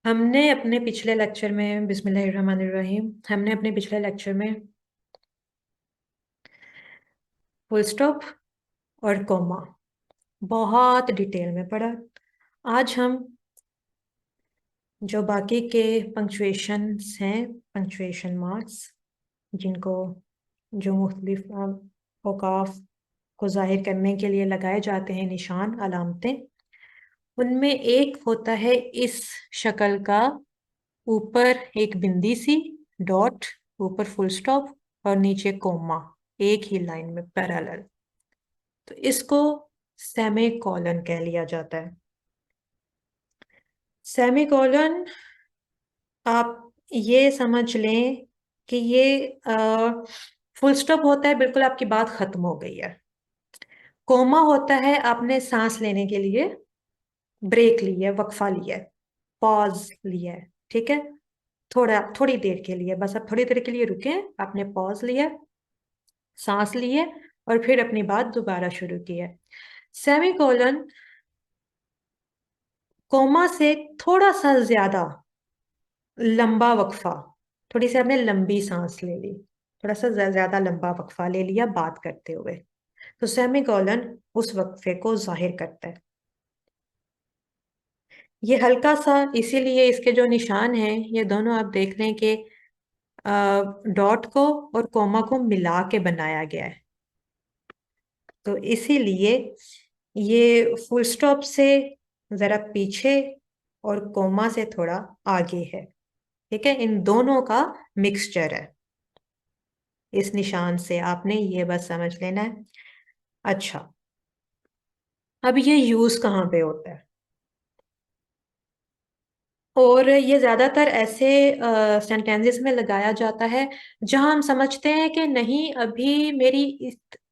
हमने अपने पिछले लेक्चर में बिस्मिल्लाहिर्रहमानिर्रहीम हमने अपने पिछले लेक्चर में फुल स्टॉप और कॉमा बहुत डिटेल में पढ़ा। आज हम जो बाकी के पंक्चुएशंस हैं, पंक्चुएशन मार्क्स, जिनको जो मुख्तलिफ औकाफ को जाहिर करने के लिए लगाए जाते हैं, निशान अलामतें, उनमें एक होता है इस शक्ल का, ऊपर एक बिंदी सी डॉट, ऊपर फुल स्टॉप और नीचे कोमा, एक ही लाइन में पैरेलल। तो इसको सेमी कॉलन कह लिया जाता है। सेमी कॉलन, आप ये समझ लें कि ये फुल स्टॉप होता है, बिल्कुल आपकी बात खत्म हो गई है। कोमा होता है आपने सांस लेने के लिए ब्रेक ली है, वक्फा लिया है, पॉज लिया है, ठीक है, थोड़ी देर के लिए, बस आप थोड़ी देर के लिए रुके, आपने पॉज लिया, सांस लिए और फिर अपनी बात दोबारा शुरू की है। सेमी कॉलन कोमा से थोड़ा सा ज्यादा लंबा वक्फा, थोड़ी सी आपने लंबी सांस ले ली, थोड़ा सा ज्यादा लंबा वक्फा ले लिया बात करते हुए, तो सेमी कॉलन उस वक्फे को जाहिर करता है। ये हल्का सा, इसीलिए इसके जो निशान हैं ये दोनों आप देख रहे हैं कि डॉट को और कोमा को मिला के बनाया गया है। तो इसीलिए ये फुल स्टॉप से जरा पीछे और कोमा से थोड़ा आगे है, ठीक है, इन दोनों का मिक्सचर है। इस निशान से आपने ये बस समझ लेना है। अच्छा, अब ये यूज कहाँ पे होता है? और ये ज्यादातर ऐसे सेंटेंसेस में लगाया जाता है जहां हम समझते हैं कि नहीं, अभी मेरी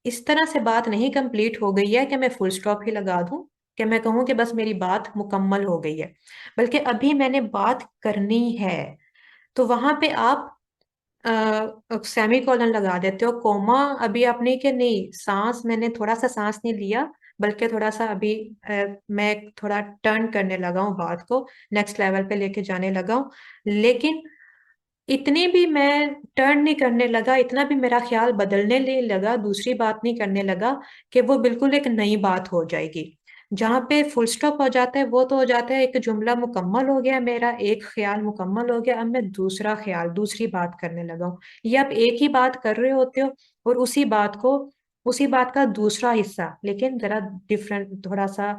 इस तरह से बात नहीं कंप्लीट हो गई है कि मैं फुल स्टॉप ही लगा दूं, कि मैं कहूं कि बस मेरी बात मुकम्मल हो गई है, बल्कि अभी मैंने बात करनी है। तो वहां पे आप सेमी कॉलन लगा देते हो। कोमा अभी आपने कि नहीं, सांस मैंने थोड़ा सा सांस नहीं लिया, बल्कि थोड़ा सा अभी मैं थोड़ा टर्न करने लगा हूँ बात को, नेक्स्ट लेवल पे लेके जाने लगा हूँ, लेकिन इतनी भी मैं टर्न नहीं करने लगा, इतना भी मेरा ख्याल बदलने नहीं लगा, दूसरी बात नहीं करने लगा कि वो बिल्कुल एक नई बात हो जाएगी। जहां पे फुल स्टॉप हो जाता है वो तो हो जाता है एक जुमला मुकम्मल हो गया, मेरा एक ख्याल मुकम्मल हो गया, अब मैं दूसरा ख्याल, दूसरी बात करने लगा हूँ। ये आप एक ही बात कर रहे होते हो और उसी बात का दूसरा हिस्सा, लेकिन जरा डिफरेंट, थोड़ा सा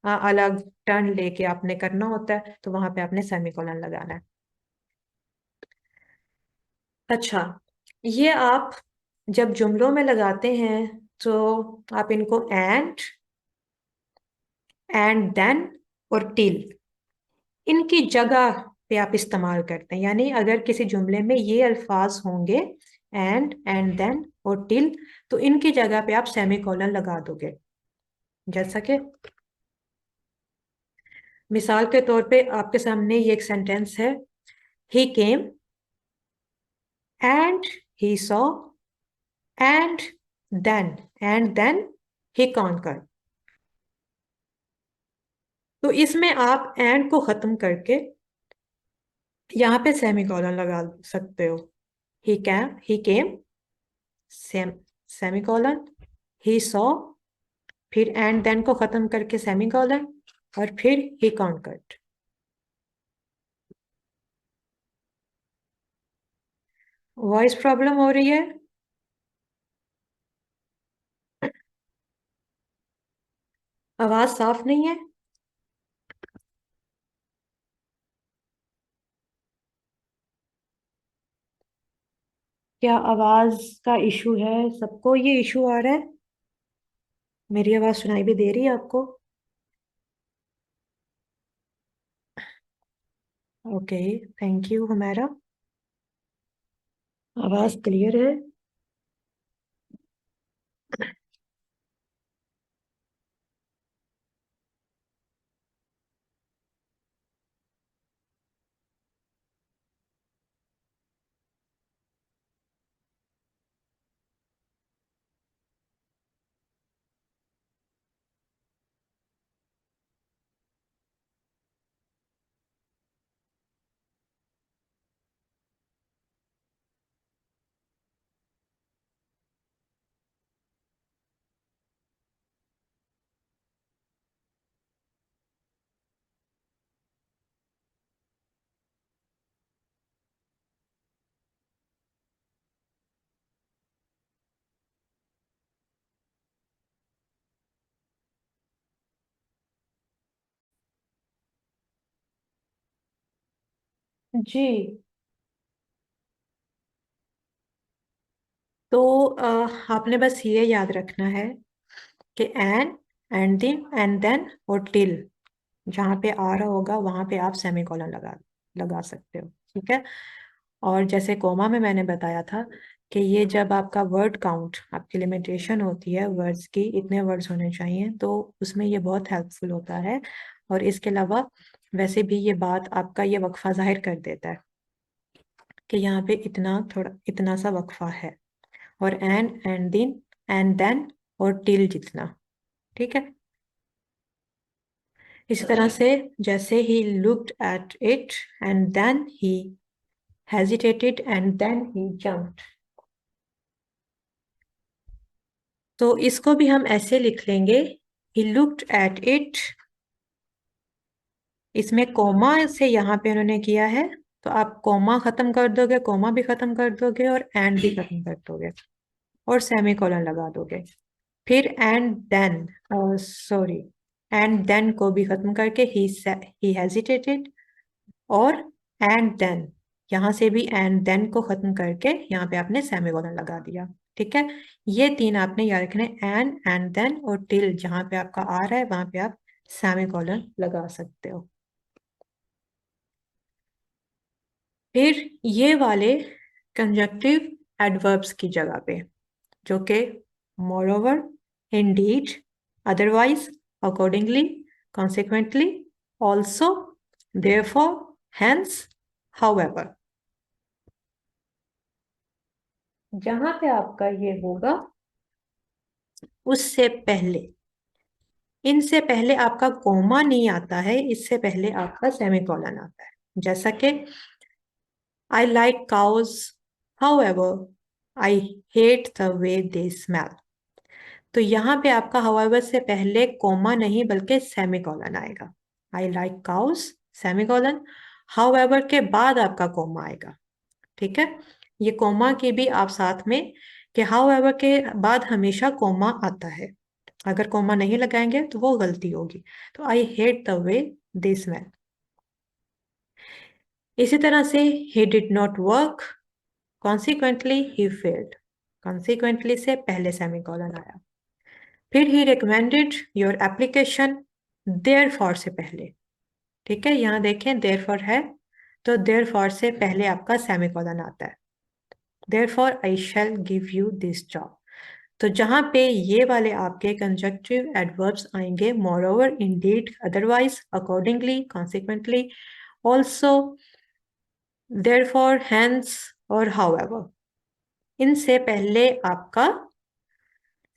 अलग टर्न लेके आपने करना होता है, तो वहां पे आपने सेमीकोलन लगाना है। अच्छा, ये आप जब जुमलों में लगाते हैं तो आप इनको एंड देन और टिल, इनकी जगह पे आप इस्तेमाल करते हैं। यानी अगर किसी जुमले में ये अल्फाज होंगे, एंड देन और टिल, तो इनकी जगह पे आप सेमी कॉलन लगा दोगे। जैसा कि मिसाल के तौर पे आपके सामने ये एक सेंटेंस है, he came and he saw and and then he conquered. तो इसमें आप एंड को खत्म करके यहाँ पे सेमी कॉलन लगा सकते हो। ही केम सेमी कॉलन, ही सॉ, फिर एंड देन को खत्म करके सेमी कॉलन, और फिर ही कॉन्कर्ड। वॉइस प्रॉब्लम हो रही है? आवाज साफ नहीं है? क्या आवाज का इशू है? सबको ये इशू आ रहा है? मेरी आवाज सुनाई भी दे रही है आपको? ओके, थैंक यू हमारा, आवाज क्लियर है। जी। तो आपने बस ये याद रखना है कि एंड देन और टिल, जहाँ पे आ रहा होगा वहां पे आप सेमीकोलन लगा लगा सकते हो। ठीक है। और जैसे कोमा में मैंने बताया था कि ये जब आपका वर्ड काउंट, आपकी लिमिटेशन होती है वर्ड्स की, इतने वर्ड्स होने चाहिए, तो उसमें ये बहुत हेल्पफुल होता है। और इसके अलावा वैसे भी ये बात आपका ये वक्फा जाहिर कर देता है कि यहाँ पे इतना थोड़ा इतना सा वक्फा है। और एंड देन और टिल जितना। ठीक है। इसी तरह से जैसे ही looked at it and then he hesitated and then he jumped। तो इसको भी हम ऐसे लिख लेंगे, he looked at it। इसमें कोमा से यहाँ पे उन्होंने किया है, तो आप कोमा खत्म कर दोगे, कोमा भी खत्म कर दोगे और एंड भी खत्म कर दोगे और सेमी कोलन लगा दोगे। फिर and then, sorry, and then को भी खत्म करके ही हेजिटेटेड और एंड देन, यहां से भी एंड देन को खत्म करके यहाँ पे आपने सेमीकोलन लगा दिया। ठीक है। ये तीन आपने याद रखने, एंड देन और टिल, जहां पे आपका आ रहा है वहां पे आप सेमीकोलन लगा सकते हो। फिर ये वाले कंजक्टिव एडवर्ब्स की जगह पे, जो कि moreover, indeed, otherwise, accordingly, consequently, also, therefore, hence, however, जहां पे आपका ये होगा उससे पहले, इनसे पहले आपका कोमा नहीं आता है, इससे पहले आपका सेमीकोलन आता है। जैसा कि I like cows, however I hate the way they smell. तो यहाँ पे आपका हाउएवर से पहले कोमा नहीं बल्कि सेमीकोलन आएगा। I like cows, semicolon, however के बाद आपका कोमा आएगा। ठीक है। ये कोमा की भी आप साथ में, कि हाउएवर के बाद हमेशा कोमा आता है, अगर कोमा नहीं लगाएंगे तो वो गलती होगी। तो I hate the way this man. इसी तरह से he did not work, consequently he failed. Consequently से पहले सेमीकोलन आया। फिर he recommended your application, therefore से पहले। ठीक है। यहाँ देखें देयर फॉर है, तो देयर फॉर से पहले आपका सेमीकोलन आता है। Therefore I shall give you this job. तो जहां पे ये वाले आपके कंजक्टिव एडवर्ब्स आएंगे, moreover, indeed, otherwise, accordingly, consequently, also, therefore, hence और हाउएवर, इनसे पहले आपका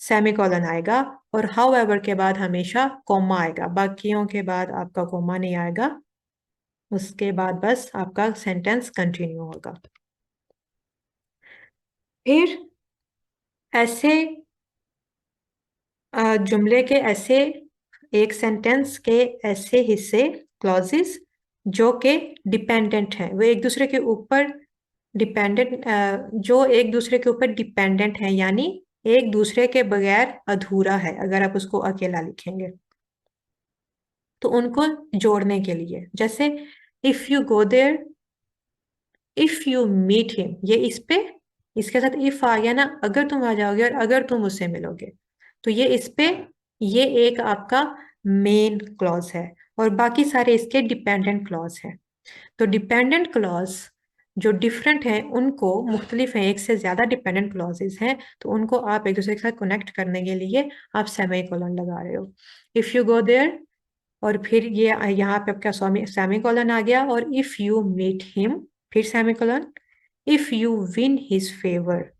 सेमीकोलन आएगा और हाउएवर के बाद हमेशा कोमा आएगा। बाकियों के बाद आपका कोमा नहीं आएगा, उसके बाद बस आपका सेंटेंस कंटिन्यू होगा। फिर ऐसे जुमले के ऐसे, एक सेंटेंस के ऐसे हिस्से, क्लॉजेस, जो कि डिपेंडेंट हैं, वो एक दूसरे के ऊपर डिपेंडेंट, जो एक दूसरे के ऊपर डिपेंडेंट है, यानी एक दूसरे के बगैर अधूरा है अगर आप उसको अकेला लिखेंगे। तो उनको जोड़ने के लिए, जैसे if you go there, if you meet him, ये इस पे, इसके साथ इफ आ गया ना, अगर तुम आ जाओगे और अगर तुम उससे मिलोगे, तो ये इस पे, ये एक आपका मेन क्लॉज है और बाकी सारे इसके डिपेंडेंट क्लॉज हैं। तो डिपेंडेंट क्लॉज जो डिफरेंट है, उनको मुख्तलिफ है, एक से ज्यादा डिपेंडेंट क्लॉजेस हैं, तो उनको आप एक दूसरे के साथ कनेक्ट करने के लिए आप सेमी कोलन लगा रहे हो। इफ यू गो देयर, और फिर ये यहाँ पे आपका सेमी कोलन आ गया, और इफ यू मीट हिम, फिर semicolon, if you win his favour,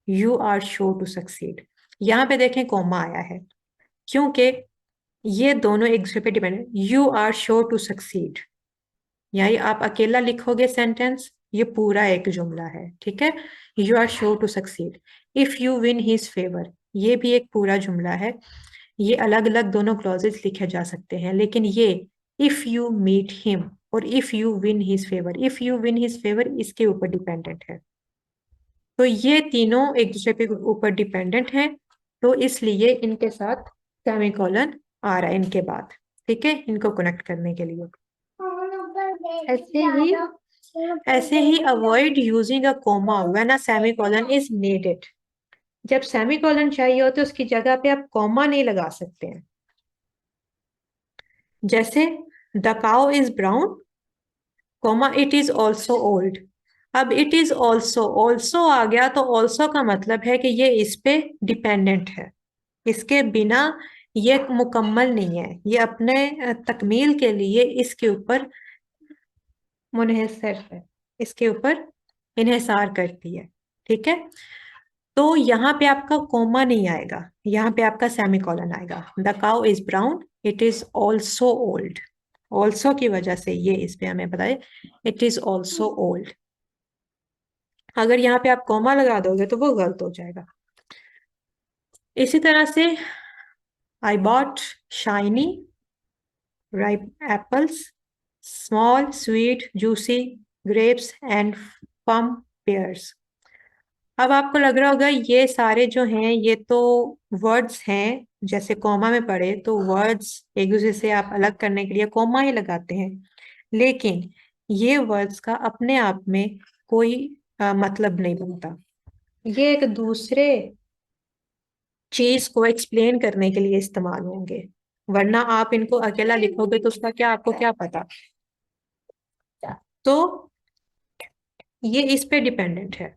you are sure to succeed. यहाँ पे देखें कोमा आया है, क्योंकि ये दोनों एक दूसरे पे डिपेंड है। You are sure to succeed, यानी आप अकेला लिखोगे सेंटेंस, ये पूरा एक जुमला है। ठीक है। You are sure to succeed. If you win his favour, ये भी एक पूरा जुमला है। ये अलग अलग दोनों क्लॉजेस लिखे जा सकते हैं, लेकिन ये इफ यू मीट हिम और if you win his favour, if you win his favour इसके ऊपर डिपेंडेंट है। तो ये तीनों एक दूसरे के ऊपर डिपेंडेंट हैं, तो इसलिए इनके साथ सेमीकोलन आ रहा है इनके बाद। ठीक है, इनको कनेक्ट करने के लिए। ऐसे ही ऐसे ही avoid using a comma when a semicolon is needed. जब सेमीकोलन चाहिए हो तो उसकी जगह पे आप कॉमा नहीं लगा सकते हैं। जैसे the cow is brown, comma it is also old. अब इट इज ऑल्सो, ऑल्सो आ गया तो ऑल्सो का मतलब है कि ये इस पे डिपेंडेंट है, इसके बिना ये मुकम्मल नहीं है, ये अपने तकमील के लिए इसके ऊपर मुनहसर है, इसके ऊपर इन्हिसार करती है। ठीक है, तो यहाँ पे आपका कोमा नहीं आएगा, यहाँ पे आपका सेमीकोलन आएगा। The cow is brown, it is also old. Also की वजह से ये इस पे हमें बताए इट इज ऑल्सो ओल्ड। अगर यहाँ पे आप कोमा लगा दोगे तो वो गलत हो जाएगा। इसी तरह से I bought shiny ripe apples, small, sweet, juicy grapes and plum pears। अब आपको लग रहा होगा ये सारे जो हैं ये तो वर्ड्स हैं, जैसे कॉमा में पढ़े तो वर्ड्स एक दूसरे से आप अलग करने के लिए कॉमा ही लगाते हैं, लेकिन ये वर्ड्स का अपने आप में कोई मतलब नहीं बनता। ये एक दूसरे चीज को एक्सप्लेन करने के लिए इस्तेमाल होंगे, वरना आप इनको अकेला लिखोगे तो उसका क्या, आपको क्या पता। तो ये इस पे डिपेंडेंट है।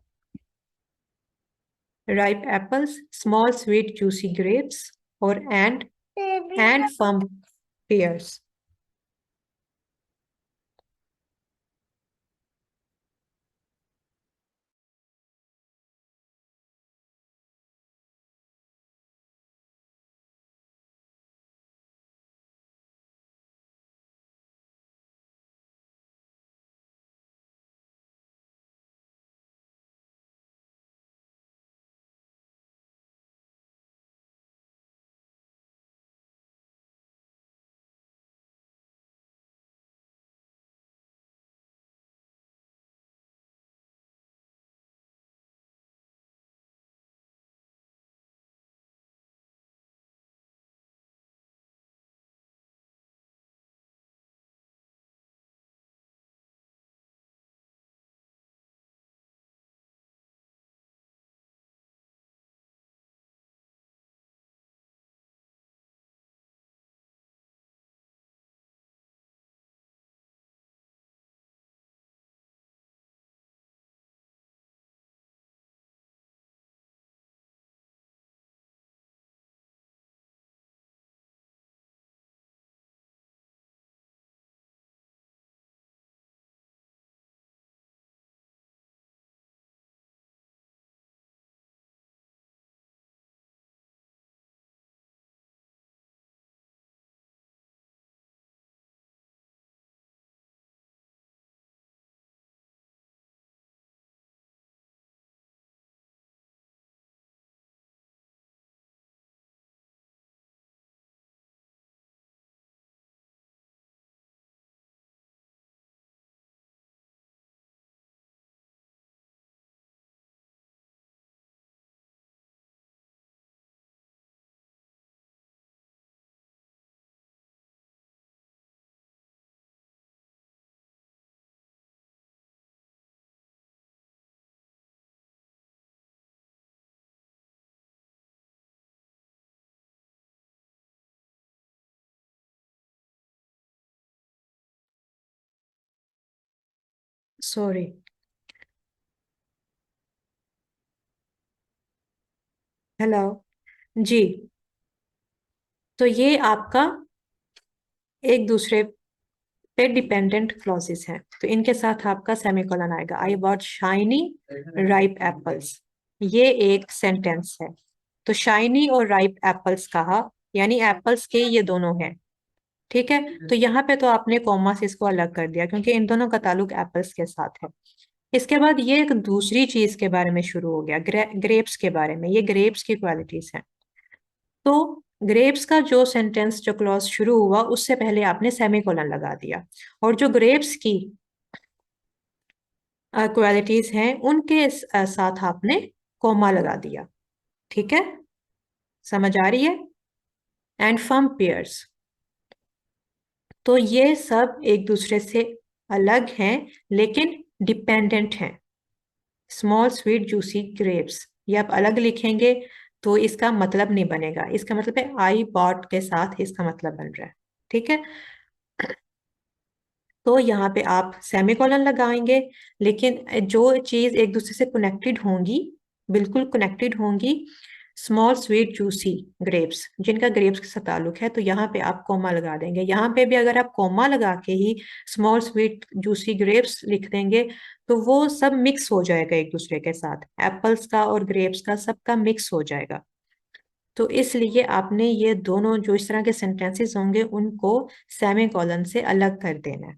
Ripe apples, small sweet juicy grapes और and firm pears. Sorry. Hello. जी, तो ये आपका एक दूसरे पे डिपेंडेंट क्लॉजेस हैं, तो इनके साथ आपका सेमीकोलन आएगा। I bought shiny ripe apples, ये एक सेंटेंस है। तो शाइनी और राइप एप्पल्स कहा, यानी एप्पल्स के ये दोनों हैं। ठीक है, तो यहाँ पे तो आपने कॉमा से इसको अलग कर दिया क्योंकि इन दोनों का ताल्लुक एप्पल्स के साथ है। इसके बाद ये एक दूसरी चीज के बारे में शुरू हो गया, ग्रेप्स के बारे में। ये ग्रेप्स की क्वालिटीज हैं। तो ग्रेप्स का जो सेंटेंस, जो क्लॉज शुरू हुआ उससे पहले आपने सेमीकोलन लगा दिया, और जो ग्रेप्स की क्वालिटीज हैं उनके साथ आपने कोमा लगा दिया। ठीक है, समझ आ रही है। एंड फर्म पेयर्स, तो ये सब एक दूसरे से अलग हैं, लेकिन डिपेंडेंट हैं। स्मॉल स्वीट जूसी ग्रेप्स, ये आप अलग लिखेंगे तो इसका मतलब नहीं बनेगा। इसका मतलब है आई बॉट के साथ इसका मतलब बन रहा है। ठीक है, तो यहाँ पे आप सेमीकोलन लगाएंगे, लेकिन जो चीज एक दूसरे से कनेक्टेड होंगी, बिल्कुल कनेक्टेड होंगी, स्मॉल स्वीट जूसी ग्रेप्स, जिनका ग्रेप्स के साथ ताल्लुक है, तो यहाँ पे आप कोमा लगा देंगे। यहाँ पे भी अगर आप कोमा लगा के ही स्मॉल स्वीट जूसी ग्रेप्स लिख देंगे तो वो सब मिक्स हो जाएगा एक दूसरे के साथ, एप्पल्स का और ग्रेप्स का सबका मिक्स हो जाएगा। तो इसलिए आपने ये दोनों जो इस तरह के सेंटेंसेस होंगे उनको सेमीकोलन से अलग कर देना है।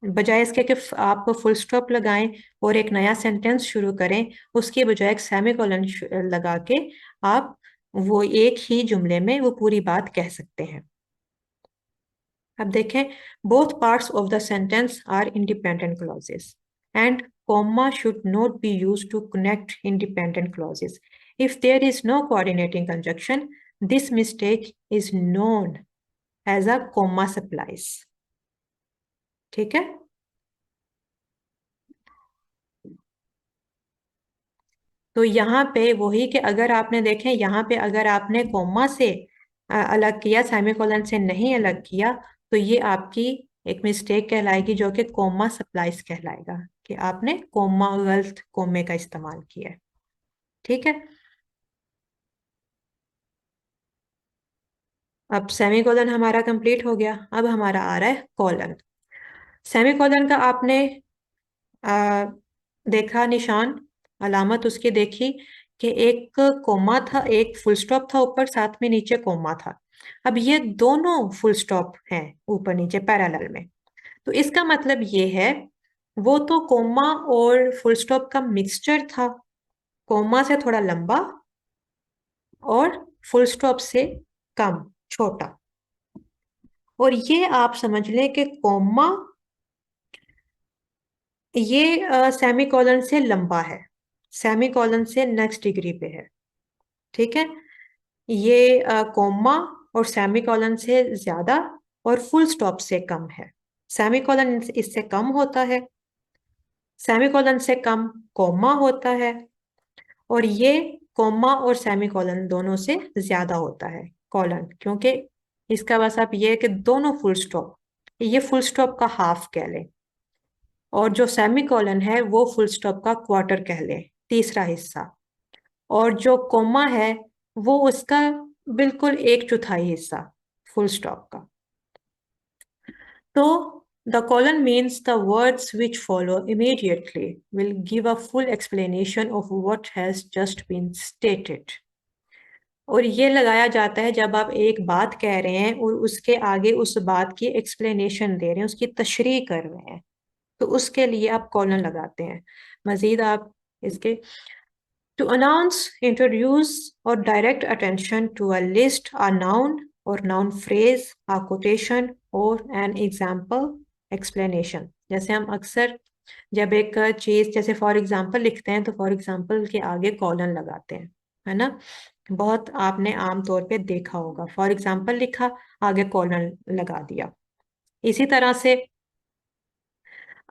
बजाय इसके कि आप फुल स्टॉप लगाएं और एक नया सेंटेंस शुरू करें, उसके बजाय एक सेमीकोलन लगा के आप वो एक ही जुमले में वो पूरी बात कह सकते हैं। अब देखें, both parts of the sentence are independent clauses and comma should not be used to connect independent clauses. If there is no coordinating conjunction, this mistake is known as a comma supplies. ठीक है, तो यहाँ पे वही कि अगर आपने देखें, यहाँ पे अगर आपने कोमा से अलग किया, सेमीकोलन से नहीं अलग किया, तो ये आपकी एक मिस्टेक कहलाएगी जो कि कोमा सप्लाइज कहलाएगा, कि आपने कोमा गलत कोमे का इस्तेमाल किया है। ठीक है, अब सेमीकोलन हमारा कंप्लीट हो गया, अब हमारा आ रहा है कॉलन। सेमीकोलन का आपने आ, देखा निशान, अलामत उसकी देखी कि एक कोमा था, एक फुल स्टॉप था ऊपर, साथ में नीचे कोमा था। अब ये दोनों फुल स्टॉप हैं ऊपर नीचे पैरेलल में, तो इसका मतलब ये है वो तो कोमा और फुल स्टॉप का मिक्सचर था, कोमा से थोड़ा लंबा और फुल स्टॉप से कम, छोटा। और ये आप समझ लें कि कोमा ये सेमीकोलन से लंबा है, सेमीकोलन से नेक्स्ट डिग्री पे है। ठीक है, ये कोमा और सेमीकोलन से ज्यादा और फुल स्टॉप से कम है। सेमीकोलन इससे कम होता है, सेमीकोलन से कम कोमा होता है, और ये कोमा और सेमीकोलन दोनों से ज्यादा होता है कॉलन, क्योंकि इसका बस आप ये है कि दोनों फुल स्टॉप, ये फुल स्टॉप का हाफ कह लें, और जो सेमीकोलन है वो फुल स्टॉप का क्वार्टर कह लें, तीसरा हिस्सा, और जो कोमा है वो उसका बिल्कुल एक चौथाई हिस्सा फुल स्टॉप का। तो the colon means the words which follow immediately will give a full explanation of what has just been stated. और ये लगाया जाता है जब आप एक बात कह रहे हैं और उसके आगे उस बात की एक्सप्लेनेशन दे रहे हैं, उसकी तशरीह कर रहे हैं, तो उसके लिए आप कॉलन लगाते हैं। मजीद आप इसके to announce, introduce or direct attention to a list, a noun or noun phrase, a quotation or an example, explanation. जैसे हम अक्सर जब एक चीज जैसे फॉर एग्जाम्पल लिखते हैं तो फॉर एग्जाम्पल के आगे कॉलन लगाते हैं, है ना। बहुत आपने आम तौर पे देखा होगा, फॉर एग्जाम्पल लिखा, आगे कॉलन लगा दिया। इसी तरह से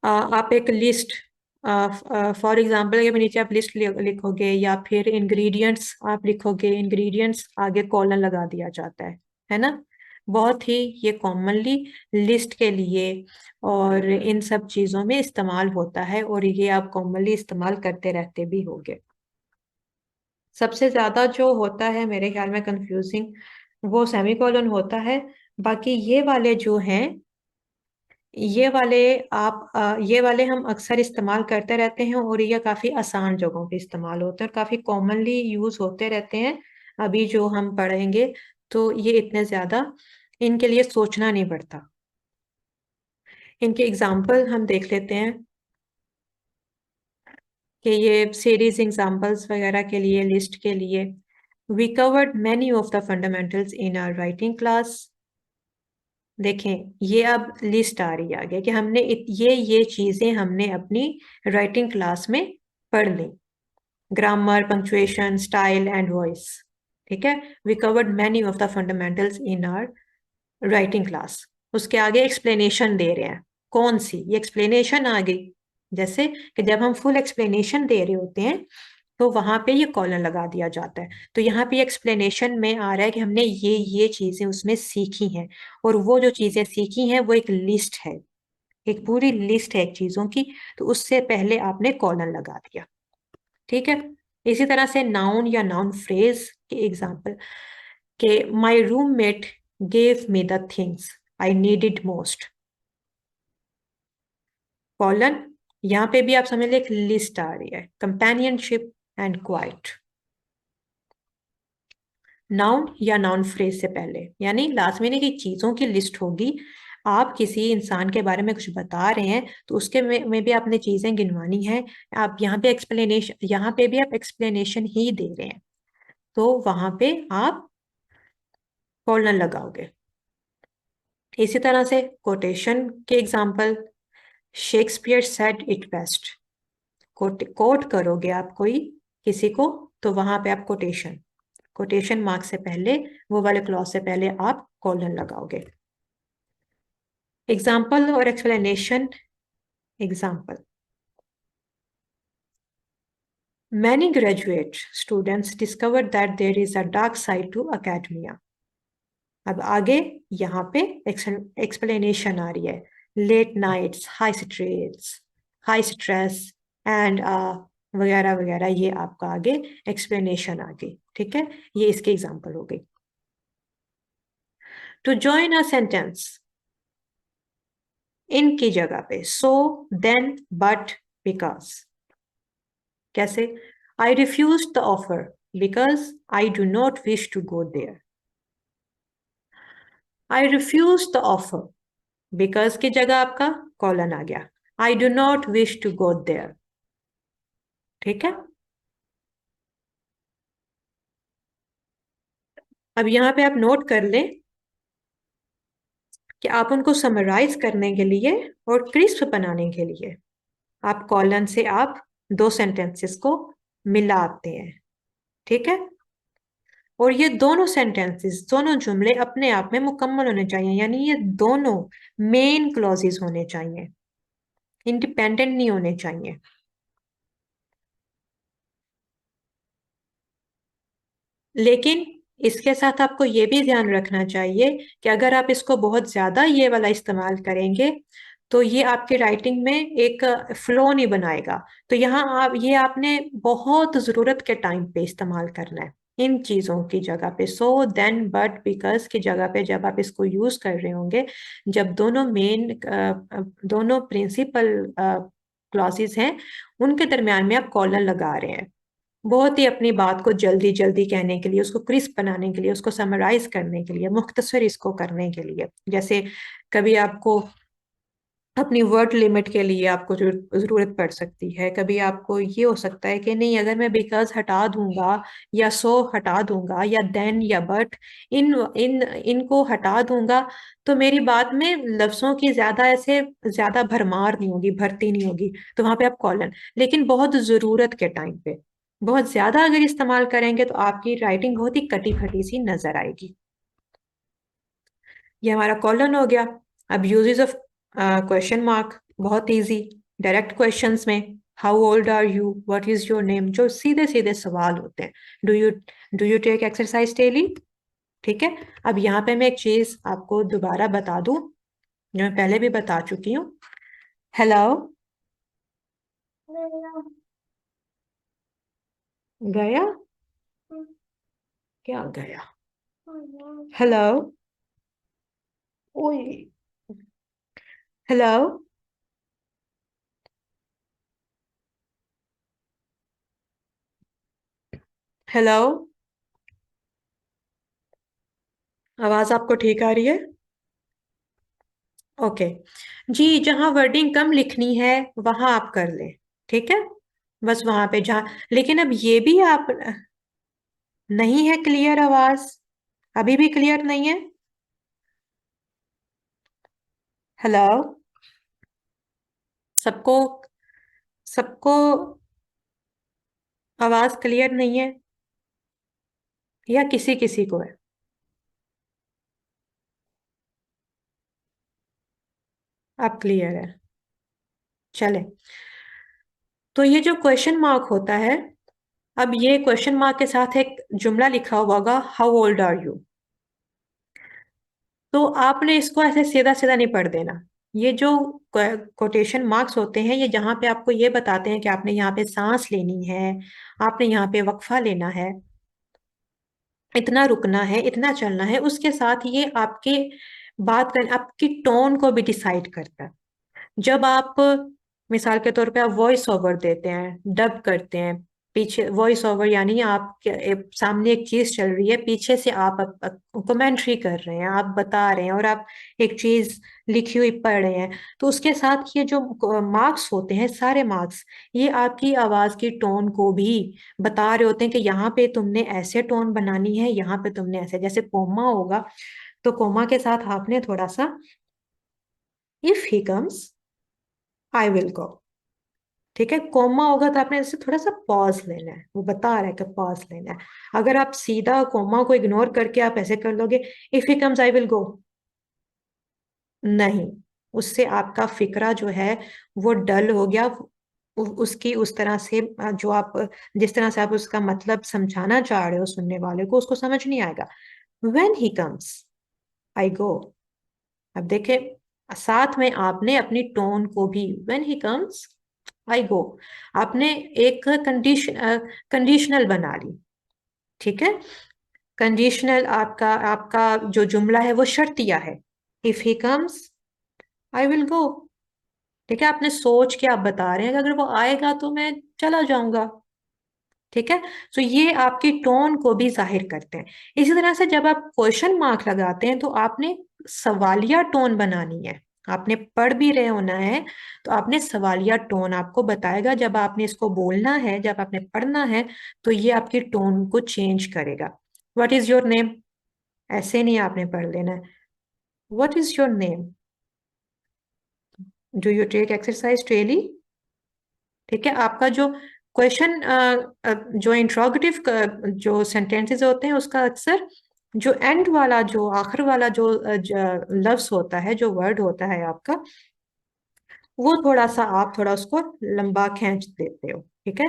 आप एक लिस्ट, फॉर एग्जाम्पल के नीचे आप लिस्ट लिखोगे या फिर इंग्रेडिएंट्स आप लिखोगे, इंग्रेडिएंट्स आगे कॉलन लगा दिया जाता है ना। बहुत ही ये कॉमनली लिस्ट के लिए और इन सब चीज़ों में इस्तेमाल होता है, और ये आप कॉमनली इस्तेमाल करते रहते भी होगे। सबसे ज़्यादा जो होता है मेरे ख्याल में कंफ्यूजिंग वो सेमीकोलन होता है। बाकी ये वाले जो हैं, ये वाले ये वाले हम अक्सर इस्तेमाल करते रहते हैं, और ये काफ़ी आसान जगहों पे इस्तेमाल होते हैं और काफ़ी कॉमनली यूज़ होते रहते हैं। अभी जो हम पढ़ेंगे तो ये इतने ज़्यादा इनके लिए सोचना नहीं पड़ता। इनके एग्जाम्पल हम देख लेते हैं कि ये सीरीज एग्जाम्पल्स वगैरह के लिए, लिस्ट के लिए। We covered many of the fundamentals in our writing class. देखें, ये अब लिस्ट आ रही है आगे कि हमने ये चीजें हमने अपनी राइटिंग क्लास में पढ़ ली। Grammar, punctuation, style and voice. ठीक है, we covered many of the fundamentals in our writing class. उसके आगे एक्सप्लेनेशन दे रहे हैं, कौन सी, ये एक्सप्लेनेशन आ गई। जैसे कि जब हम फुल एक्सप्लेनेशन दे रहे होते हैं तो वहां पे ये कॉलन लगा दिया जाता है। तो यहाँ पे एक्सप्लेनेशन में आ रहा है कि हमने ये चीजें उसमें सीखी हैं, और वो जो चीजें सीखी हैं वो एक लिस्ट है, एक पूरी लिस्ट है एक चीजों की। तो उससे पहले आपने कॉलन लगा दिया। ठीक है। इसी तरह से नाउन या नाउन फ्रेज के एग्जाम्पल के माई roommate gave me the things I needed most, colon. यहाँ पे भी आप समझ लीजिए एक लिस्ट आ रही है, कंपेनियनशिप एंड क्वाइट। नाउन या नाउन फ्रेज से पहले यानी लास्ट महीने की चीजों की लिस्ट होगी। आप किसी इंसान के बारे में कुछ बता रहे हैं तो उसके में भी आपने चीजें गिनवानी है। आप यहाँ पे एक्सप्लेनेशन, यहाँ पे भी आप एक्सप्लेनेशन ही दे रहे हैं, तो वहां पे आप कॉलर लगाओगे। इसी तरह से कोटेशन के example, Shakespeare said it best. Quote करोगे आप कोई किसी को, तो वहां पे आप कोटेशन, कोटेशन मार्क से पहले, वो वाले क्लॉज से पहले आप कॉलन लगाओगे। एग्जाम्पल और explanation. Example, many graduate students discovered that there is a dark side to academia। अब आगे यहाँ पे एक्सप्लेनेशन आ रही है, late nights, high stress and वगैरह वगैरह, ये आपका आगे एक्सप्लेनेशन आ गई। ठीक है, ये इसके एग्जाम्पल हो गई। टू जॉइन अ सेंटेंस, इनकी जगह पे सो, देन, बट, बिकॉज। कैसे? I refuse the offer because I do not wish to go there. I refuse the offer, because की जगह आपका कॉलन आ गया, I do not wish to go there. ठीक है। अब यहाँ पे आप नोट कर लें कि आप उनको समराइज करने के लिए और क्रिस्प बनाने के लिए आप कॉलन से आप दो सेंटेंसेस को मिलाते हैं। ठीक है। और ये दोनों सेंटेंसेस, दोनों जुमले अपने आप में मुकम्मल होने चाहिए, यानी ये दोनों मेन क्लॉजेस होने चाहिए, इंडिपेंडेंट नहीं होने चाहिए। लेकिन इसके साथ आपको ये भी ध्यान रखना चाहिए कि अगर आप इसको बहुत ज्यादा ये वाला इस्तेमाल करेंगे तो ये आपके राइटिंग में एक फ्लो नहीं बनाएगा। तो यहाँ आप ये आपने बहुत जरूरत के टाइम पे इस्तेमाल करना है, इन चीजों की जगह पे सो, देन, बट, बिकॉज की जगह पे जब आप इसको यूज कर रहे होंगे, जब दोनों मेन दोनों प्रिंसिपल क्लॉजेस हैं उनके दरमियान में आप कॉलन लगा रहे हैं, बहुत ही अपनी बात को जल्दी जल्दी कहने के लिए, उसको क्रिस्प बनाने के लिए, उसको समराइज करने के लिए, मुख्तसर इसको करने के लिए। जैसे कभी आपको अपनी वर्ड लिमिट के लिए आपको जरूरत पड़ सकती है, कभी आपको ये हो सकता है कि नहीं, अगर मैं बिकॉज हटा दूंगा या सो हटा दूंगा या देन या बट, इन इन इनको हटा दूंगा तो मेरी बात में लफ्जों की ज्यादा ऐसे ज्यादा भरमार नहीं होगी, भरती नहीं होगी, तो वहां पे आप कॉलन। लेकिन बहुत जरूरत के टाइम पे बहुत ज्यादा अगर इस्तेमाल करेंगे तो आपकी राइटिंग बहुत ही कटी फटी सी नजर आएगी। ये हमारा कॉलन हो गया। अब यूजेस ऑफ क्वेश्चन मार्क, बहुत इजी। डायरेक्ट क्वेश्चंस में how old are you, what is your name, जो सीधे सीधे सवाल होते हैं। Do you take exercise daily. ठीक है। अब यहाँ पे मैं एक चीज आपको दोबारा बता दूं जो मैं पहले भी बता चुकी हूँ। हेलो। गया? क्या गया? हेलो। ओए। हेलो। हेलो। आवाज आपको ठीक आ रही है? ओके। जी, जहां वर्डिंग कम लिखनी है वहां आप कर लें। ठीक है। बस वहां पे जहां, लेकिन अब ये भी आप, नहीं है क्लियर आवाज? अभी भी क्लियर नहीं है? हेलो। सबको, सबको आवाज क्लियर नहीं है या किसी किसी को है? अब क्लियर है। चले। तो ये जो क्वेश्चन मार्क होता है, अब ये क्वेश्चन मार्क के साथ एक जुमला लिखा हुआ होगा, हाउ ओल्ड आर यू। तो आपने इसको ऐसे सीधा सीधा नहीं पढ़ देना। ये जो कोटेशन मार्क्स होते हैं, ये जहाँ पे आपको ये बताते हैं कि आपने यहाँ पे सांस लेनी है, आपने यहाँ पे वक्फा लेना है, इतना रुकना है, इतना चलना है, उसके साथ ये आपके बात करने, आपकी टोन को भी डिसाइड करता है। जब आप मिसाल के तौर पे आप वॉइस ओवर देते हैं, डब करते हैं, पीछे वॉइस ओवर यानी आप सामने एक चीज चल रही है, पीछे से आप कमेंट्री कर रहे हैं, आप बता रहे हैं, और आप एक चीज लिखी हुई पढ़ रहे हैं, तो उसके साथ ये जो मार्क्स होते हैं, सारे मार्क्स, ये आपकी आवाज की टोन को भी बता रहे होते हैं कि यहाँ पे तुमने ऐसे टोन बनानी है, यहाँ पे तुमने ऐसे, जैसे कोमा होगा तो कोमा के साथ आपने थोड़ा सा, if he comes I will go, ठीक है। कोमा होगा तो आपने ऐसे थोड़ा सा पॉज लेना है, वो बता रहा है कि पॉज लेना है। अगर आप सीधा कोमा को इग्नोर करके आप ऐसे कर लोगे, if he comes I will go, नहीं, उससे आपका फिक्रा जो है वो डल हो गया। उसकी उस तरह से जो आप, जिस तरह से आप उसका मतलब समझाना चाह रहे हो सुनने वाले को, उसको समझ नहीं आएगा। व्हेन ही कम्स आई गो। अब देखे, साथ में आपने अपनी टोन को भी, व्हेन ही कम्स आई गो, आपने एक कंडीशनल बना ली, ठीक है। कंडीशनल आपका आपका जो जुमला है वो शर्तिया है, if he comes I will go, ठीक है। आपने सोच के आप बता रहे हैं कि अगर वो आएगा तो मैं चला जाऊंगा, ठीक है। तो ये आपकी टोन को भी जाहिर करते हैं। इसी तरह से जब आप क्वेश्चन मार्क लगाते हैं तो आपने सवालिया टोन बनानी है, आपने पढ़ भी रहे होना है, तो आपने सवालिया टोन आपको बताएगा, जब आपने इसको बोलना है, जब आपने पढ़ना है, तो ये आपकी टोन को चेंज करेगा। व्हाट इज योर नेम, ऐसे नहीं आपने पढ़ लेना है, what is your name, do you take exercise daily, ठीक है। आपका जो क्वेश्चन, जो इंट्रोगेटिव जो सेंटेंसेस होते हैं, उसका अक्सर जो एंड वाला, जो आखिर वाला जो लफ्ज होता है, जो वर्ड होता है आपका, वो थोड़ा सा आप थोड़ा उसको लंबा खींच देते हो, ठीक है।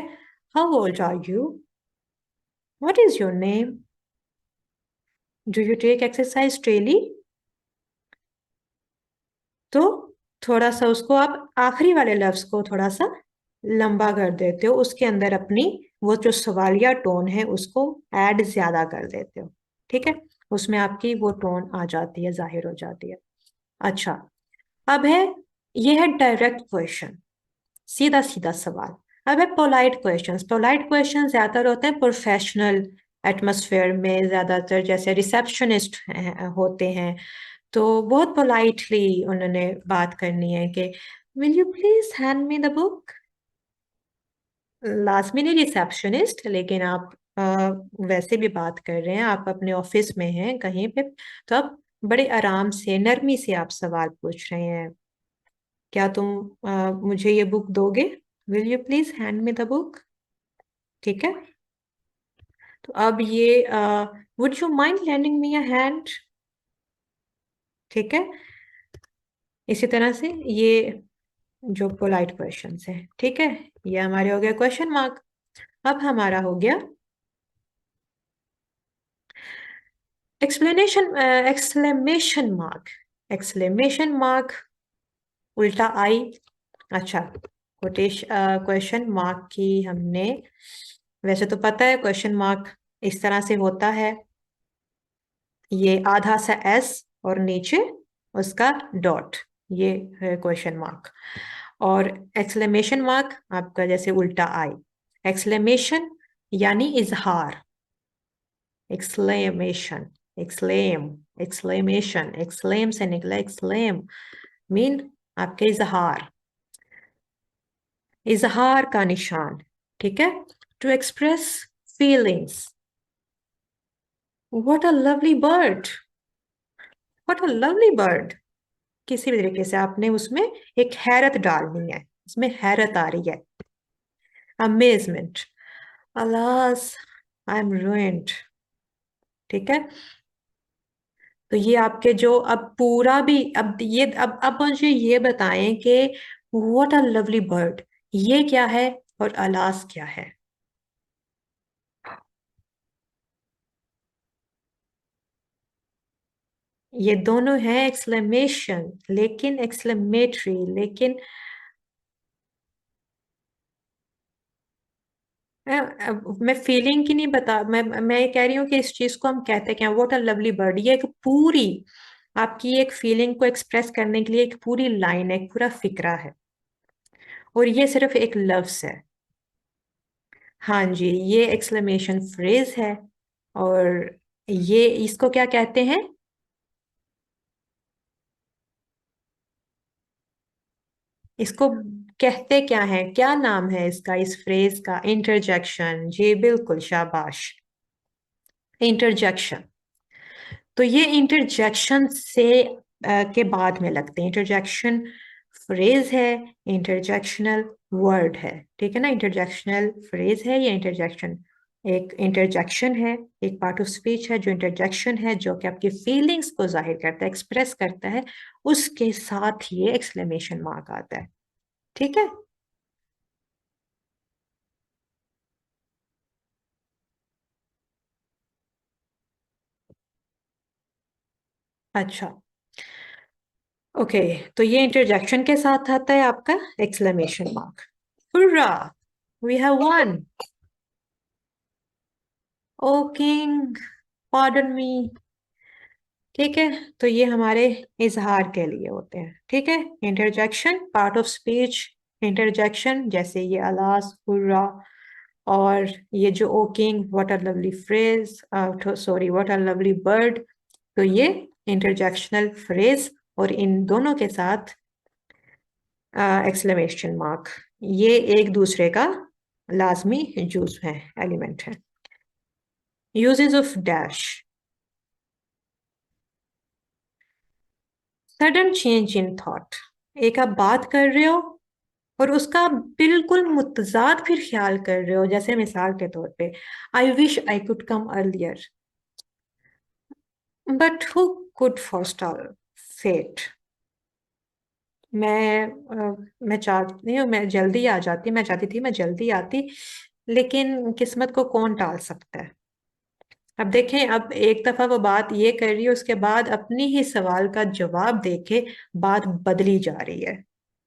How old are you, what is your name, do you take exercise daily. तो थोड़ा सा उसको आप आखिरी वाले लफ्ज को थोड़ा सा लंबा कर देते हो, उसके अंदर अपनी वो जो सवालिया टोन है उसको ऐड ज्यादा कर देते हो, ठीक है। उसमें आपकी वो टोन आ जाती है, जाहिर हो जाती है। अच्छा, अब है, ये है डायरेक्ट क्वेश्चन, सीधा सीधा सवाल। अब है पोलाइट क्वेश्चंस। पोलाइट क्वेश्चन ज्यादातर होते हैं प्रोफेशनल एटमॉस्फेयर में, ज्यादातर जैसे रिसेप्शनिस्ट होते हैं, तो बहुत पोलाइटली उन्होंने बात करनी है कि will you please hand me the book. लाजमी नहीं रिसेप्शनिस्ट, लेकिन आप वैसे भी बात कर रहे हैं, आप अपने ऑफिस में हैं कहीं पे, तो आप बड़े आराम से, नरमी से आप सवाल पूछ रहे हैं, क्या तुम मुझे ये बुक दोगे, will you please hand me the book, ठीक है। तो अब ये would you mind lending me a hand, ठीक है। इसी तरह से ये जो पोलाइट क्वेश्चंस है, ठीक है, ये हमारे हो गया क्वेश्चन मार्क। अब हमारा हो गया explanation, exclamation mark. Exclamation mark उल्टा आई। अच्छा, क्वेश्चन मार्क की हमने, वैसे तो पता है क्वेश्चन मार्क इस तरह से होता है, ये आधा सा एस और नीचे उसका डॉट, ये है क्वेश्चन मार्क। और एक्सक्लेमेशन मार्क आपका जैसे उल्टा आई। एक्सक्लेमेशन यानी इजहार, एक्सक्लेमेशन, एक्सक्लेम, एक्सक्लेमेशन, एक्सक्लेम से निकला एक्सक्लेम, मीन आपके इजहार, इजहार का निशान, ठीक है। To express feelings, what a lovely bird, what a lovely bird, किसी भी तरीके से आपने उसमें एक हैरत डालनी है, इसमें हैरत आ रही है। Amazement, alas I am ruined, ठीक है। तो ये आपके जो, अब पूरा भी, अब ये, अब मुझे ये बताएं कि व्हाट अ लवली बर्ड, ये क्या है, और अलास क्या है? ये दोनों है एक्सक्लेमेशन, लेकिन एक्सक्लेमेटरी, लेकिन मैं फीलिंग की नहीं बता, मैं कह रही हूँ कि इस चीज को हम कहते क्या, व्हाट अ लवली बर्ड, ये एक पूरी आपकी एक फीलिंग को एक्सप्रेस करने के लिए एक पूरी लाइन है, एक पूरा फिक्रा है, और ये सिर्फ एक लफ्ज है। हाँ जी, ये एक्सक्लेमेशन फ्रेज है। और ये इसको क्या कहते हैं? इसको कहते क्या है, क्या नाम है इसका, इस फ्रेज का? इंटरजेक्शन, जी बिल्कुल, शाबाश। इंटरजेक्शन। तो ये इंटरजेक्शन से के बाद में लगते हैं। इंटरजेक्शन फ्रेज है, इंटरजेक्शनल वर्ड है, ठीक है ना? इंटरजेक्शनल फ्रेज है या इंटरजेक्शन, एक इंटरजेक्शन है, एक पार्ट ऑफ स्पीच है जो इंटरजेक्शन है, जो कि आपकी फीलिंग्स को जाहिर करता है, एक्सप्रेस करता है, उसके साथ ये एक्सक्लेमेशन मार्क आता है। ठीक है। अच्छा, ओके। तो ये इंटरजेक्शन के साथ आता है आपका exclamation mark. Hurrah, we have won. O king, pardon me. ठीक है, तो ये हमारे इजहार के लिए होते हैं। ठीक है, interjection part of speech, interjection जैसे ये अलास, हुर्रा, और ये जो O king, what a lovely phrase, sorry what a lovely bird, तो ये इंटरजेक्शनल फ्रेज, और इन दोनों के साथ एक्सक्लेमेशन मार्क, ये एक दूसरे का लाजमी जुज है, एलिमेंट है। Uses of dash. Sudden change in thought, एक आप बात कर रहे हो और उसका बिल्कुल मुतजाद फिर ख्याल कर रहे हो, जैसे मिसाल के तौर पे, I wish I could come earlier, but who could forestall fate. मैं चाहती हूँ मैं जल्दी आ जाती, मैं चाहती थी मैं जल्दी आती, लेकिन किस्मत को कौन टाल सकता है? अब देखें, अब एक दफा वो बात ये कर रही है, उसके बाद अपनी ही सवाल का जवाब देके बात बदली जा रही है।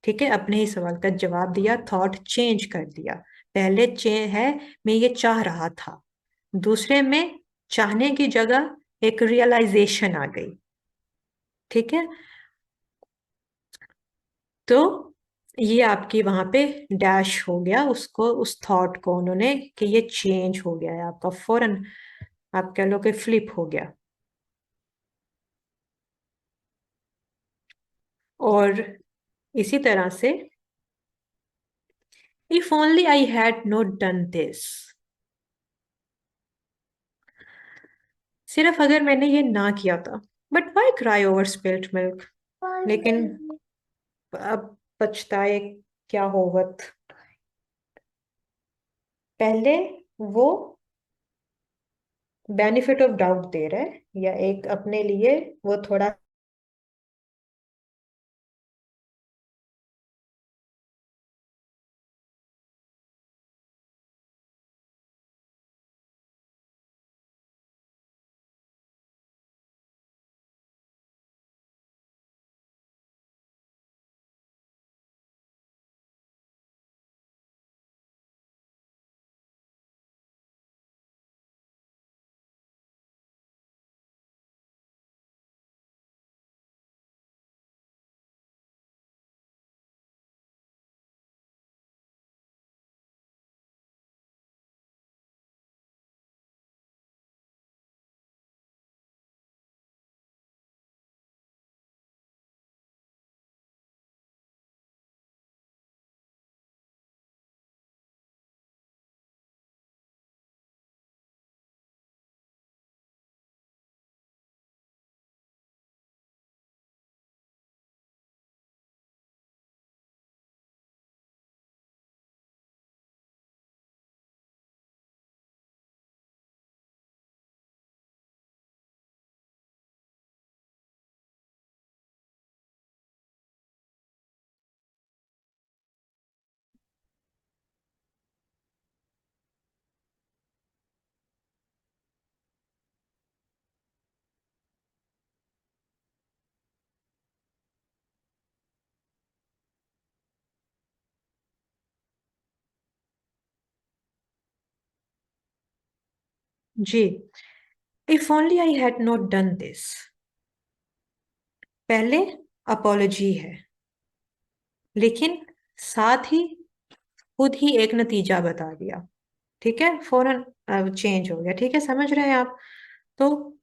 ठीक है, अपने ही सवाल का जवाब दिया, थॉट चेंज कर दिया। पहले चे है, मैं ये चाह रहा था, दूसरे में चाहने की जगह एक रियलाइजेशन आ गई। ठीक है, तो ये आपकी वहां पे डैश हो गया, उसको उस थॉट को उन्होंने, कि ये चेंज हो गया है आपका फौरन, आप कह लो कि फ्लिप हो गया। और इसी तरह से, if only I had not done this, सिर्फ अगर मैंने ये ना किया था। But why cry over spilt milk, लेकिन अब पछताए क्या होवत। पहले वो बेनिफिट ऑफ डाउट दे रहा है, या एक अपने लिए वो थोड़ा जी, if only I had not done this, पहले अपॉलजी है, लेकिन साथ ही खुद ही एक नतीजा बता दिया। ठीक है, फौरन चेंज हो गया। ठीक है, समझ रहे हैं आप? तो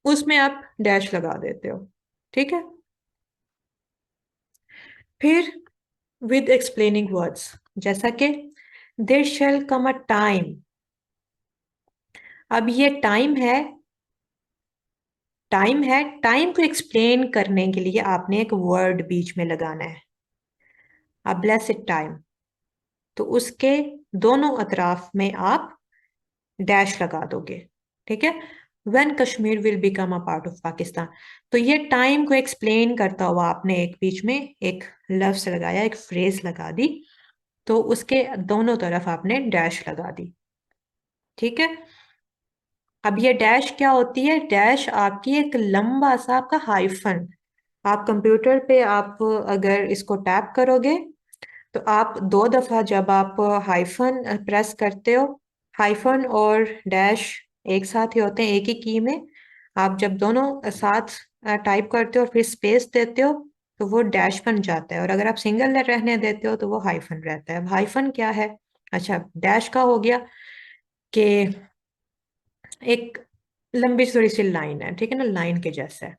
उसमें आप डैश लगा देते हो। ठीक है, फिर विद एक्सप्लेनिंग वर्ड्स, जैसा कि there shall come a time. अब ये टाइम को एक्सप्लेन करने के लिए आपने एक वर्ड बीच में लगाना है, अ ब्लेसेड टाइम। तो उसके दोनों अतराफ में आप डैश लगा दोगे। ठीक है, when Kashmir will become a part of Pakistan. तो ये टाइम को एक्सप्लेन करता हुआ आपने एक बीच में एक लफ्ज लगाया, एक फ्रेज लगा दी, तो उसके दोनों तरफ आपने डैश लगा दी। ठीक है, अब ये डैश क्या होती है? डैश आपकी एक लंबा सा आपका हाइफन। आप कंप्यूटर पे आप अगर इसको टैप करोगे तो आप दो दफा जब आप हाइफन प्रेस करते हो, हाइफन और डैश एक साथ ही होते हैं एक ही की में। आप जब दोनों साथ टाइप करते हो और फिर स्पेस देते हो तो वो डैश बन जाता है, और अगर आप सिंगल रहने देते हो तो वो हाइफन रहता है। अब हाइफन क्या है? अच्छा, डैश का हो गया कि एक लंबी थोड़ी सी लाइन है, ठीक है ना, लाइन के जैसा है।